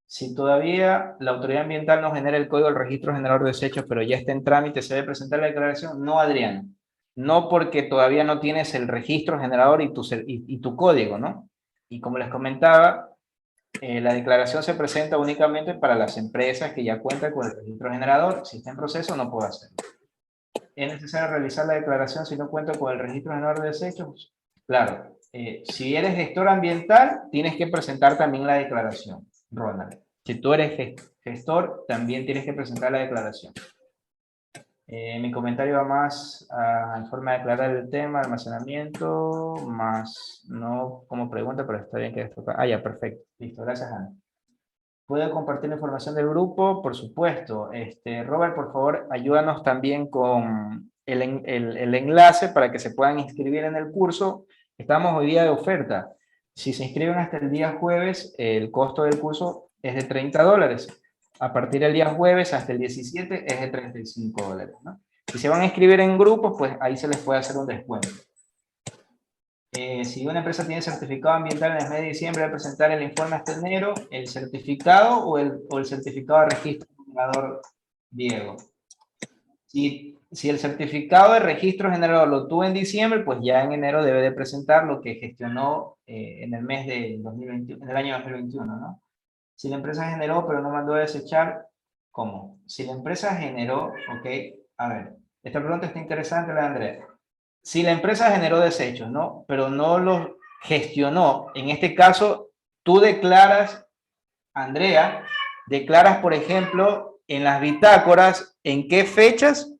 Si todavía la autoridad ambiental no genera el código del registro generador de desechos, pero ya está en trámite, ¿se debe presentar la declaración? No, Adrián. No, porque todavía no tienes el registro generador y tu código, ¿no? Y como les comentaba, la declaración se presenta únicamente para las empresas que ya cuentan con el registro generador. Si está en proceso, no puedo hacerlo. ¿Es necesario realizar la declaración si no cuento con el registro generador de desechos? Claro. Si eres gestor ambiental, tienes que presentar también la declaración, Ronald. Si tú eres gestor, también tienes que presentar la declaración. Mi comentario va más en forma de aclarar el tema, almacenamiento, más no como pregunta, pero está bien que esto... ya, perfecto. Listo, gracias, Ana. ¿Puedo compartir la información del grupo? Por supuesto. Robert, por favor, ayúdanos también con el enlace para que se puedan inscribir en el curso. Estamos hoy día de oferta. Si se inscriben hasta el día jueves, el costo del curso es de $30. A partir del día jueves hasta el 17 es de $35, ¿no? Si se van a inscribir en grupos, pues ahí se les puede hacer un descuento. Si una empresa tiene certificado ambiental en el mes de diciembre, debe presentar el informe hasta enero, el certificado o el certificado de registro generador, Diego. Si el certificado de registro generador lo tuvo en diciembre, pues ya en enero debe de presentar lo que gestionó en el mes de 2021, en el año 2021, ¿no? Si la empresa generó pero no mandó a desechar, ¿cómo? Si la empresa generó, ok, a ver, esta pregunta está interesante, la de Andrea. Si la empresa generó desechos, ¿no? Pero no los gestionó, en este caso, tú declaras, Andrea, declaras, por ejemplo, en las bitácoras, en qué fechas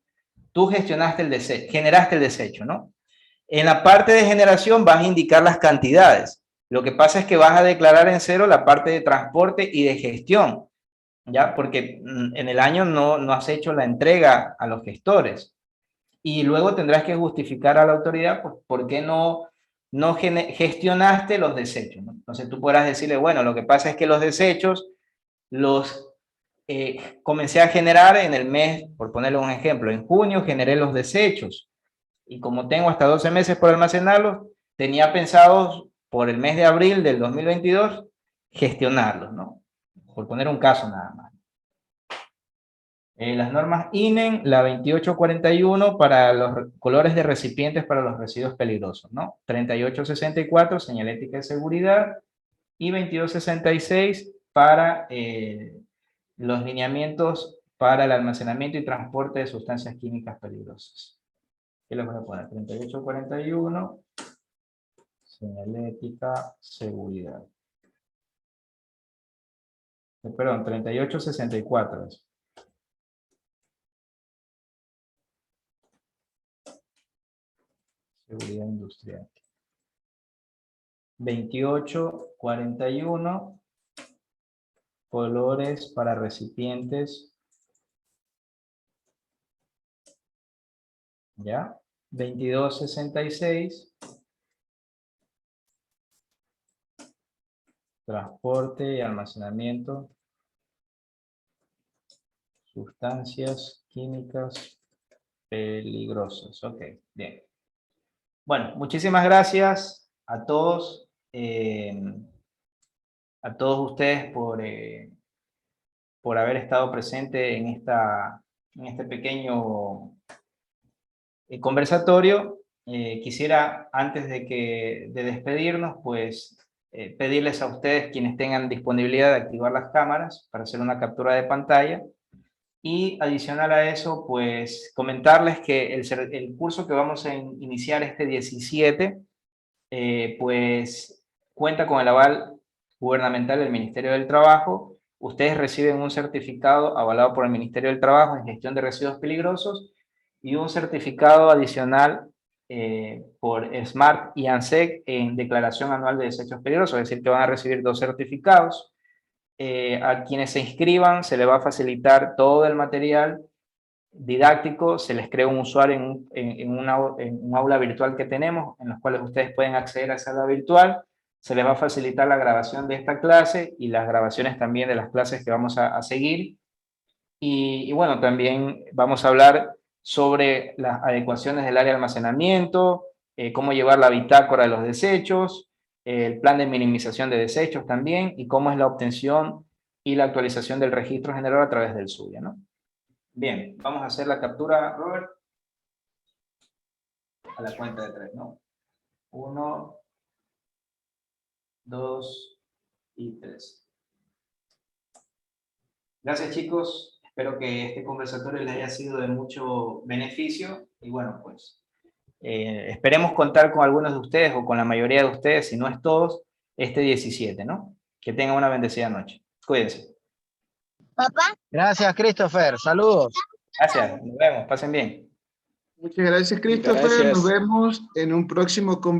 tú gestionaste el desecho, generaste el desecho, ¿no? En la parte de generación vas a indicar las cantidades. Lo que pasa es que vas a declarar en cero la parte de transporte y de gestión, ¿ya? Porque en el año no has hecho la entrega a los gestores. Y luego tendrás que justificar a la autoridad por qué no gestionaste los desechos, ¿no? Entonces tú podrás decirle, bueno, lo que pasa es que los desechos los comencé a generar en el mes, por ponerle un ejemplo, en junio generé los desechos y como tengo hasta 12 meses por almacenarlos, tenía pensado por el mes de abril del 2022 gestionarlos, ¿no? Por poner un caso nada más. Las normas INEN, la 2841 para los colores de recipientes para los residuos peligrosos, ¿no? 3864, señalética de seguridad, y 2266 para los lineamientos para el almacenamiento y transporte de sustancias químicas peligrosas. ¿Qué les voy a poner? 3841, señalética, seguridad. Perdón, 3864 es. Seguridad industrial. 2841, colores para recipientes. ¿Ya? 2266, transporte y almacenamiento, sustancias químicas peligrosas. Ok, bien. Bueno, muchísimas gracias a todos ustedes por por haber estado presente en este pequeño conversatorio. Quisiera, antes de despedirnos, pues pedirles a ustedes, quienes tengan disponibilidad, de activar las cámaras para hacer una captura de pantalla. Y adicional a eso, pues comentarles que el curso que vamos a iniciar este 17, pues cuenta con el aval gubernamental del Ministerio del Trabajo. Ustedes reciben un certificado avalado por el Ministerio del Trabajo en gestión de residuos peligrosos y un certificado adicional por SMART y ANSEC en declaración anual de desechos peligrosos, es decir, que van a recibir 2 certificados. A quienes se inscriban se les va a facilitar todo el material didáctico, se les crea un usuario en un aula virtual que tenemos, en los cuales ustedes pueden acceder a esa aula virtual. Se les va a facilitar la grabación de esta clase y las grabaciones también de las clases que vamos a seguir. Y bueno, también vamos a hablar sobre las adecuaciones del área de almacenamiento, cómo llevar la bitácora de los desechos, el plan de minimización de desechos también, y cómo es la obtención y la actualización del registro general a través del SUBIA, ¿no? Bien, vamos a hacer la captura, Robert. A la cuenta de 3, ¿no? 1, 2 y 3. Gracias, chicos. Espero que este conversatorio les haya sido de mucho beneficio. Y bueno, pues esperemos contar con algunos de ustedes o con la mayoría de ustedes, si no es todos, este 17, ¿no? Que tengan una bendecida noche. Cuídense. Papá. Gracias, Christopher. Saludos. Gracias. Nos vemos. Pasen bien. Muchas gracias, Christopher. Gracias. Nos vemos en un próximo conversatorio.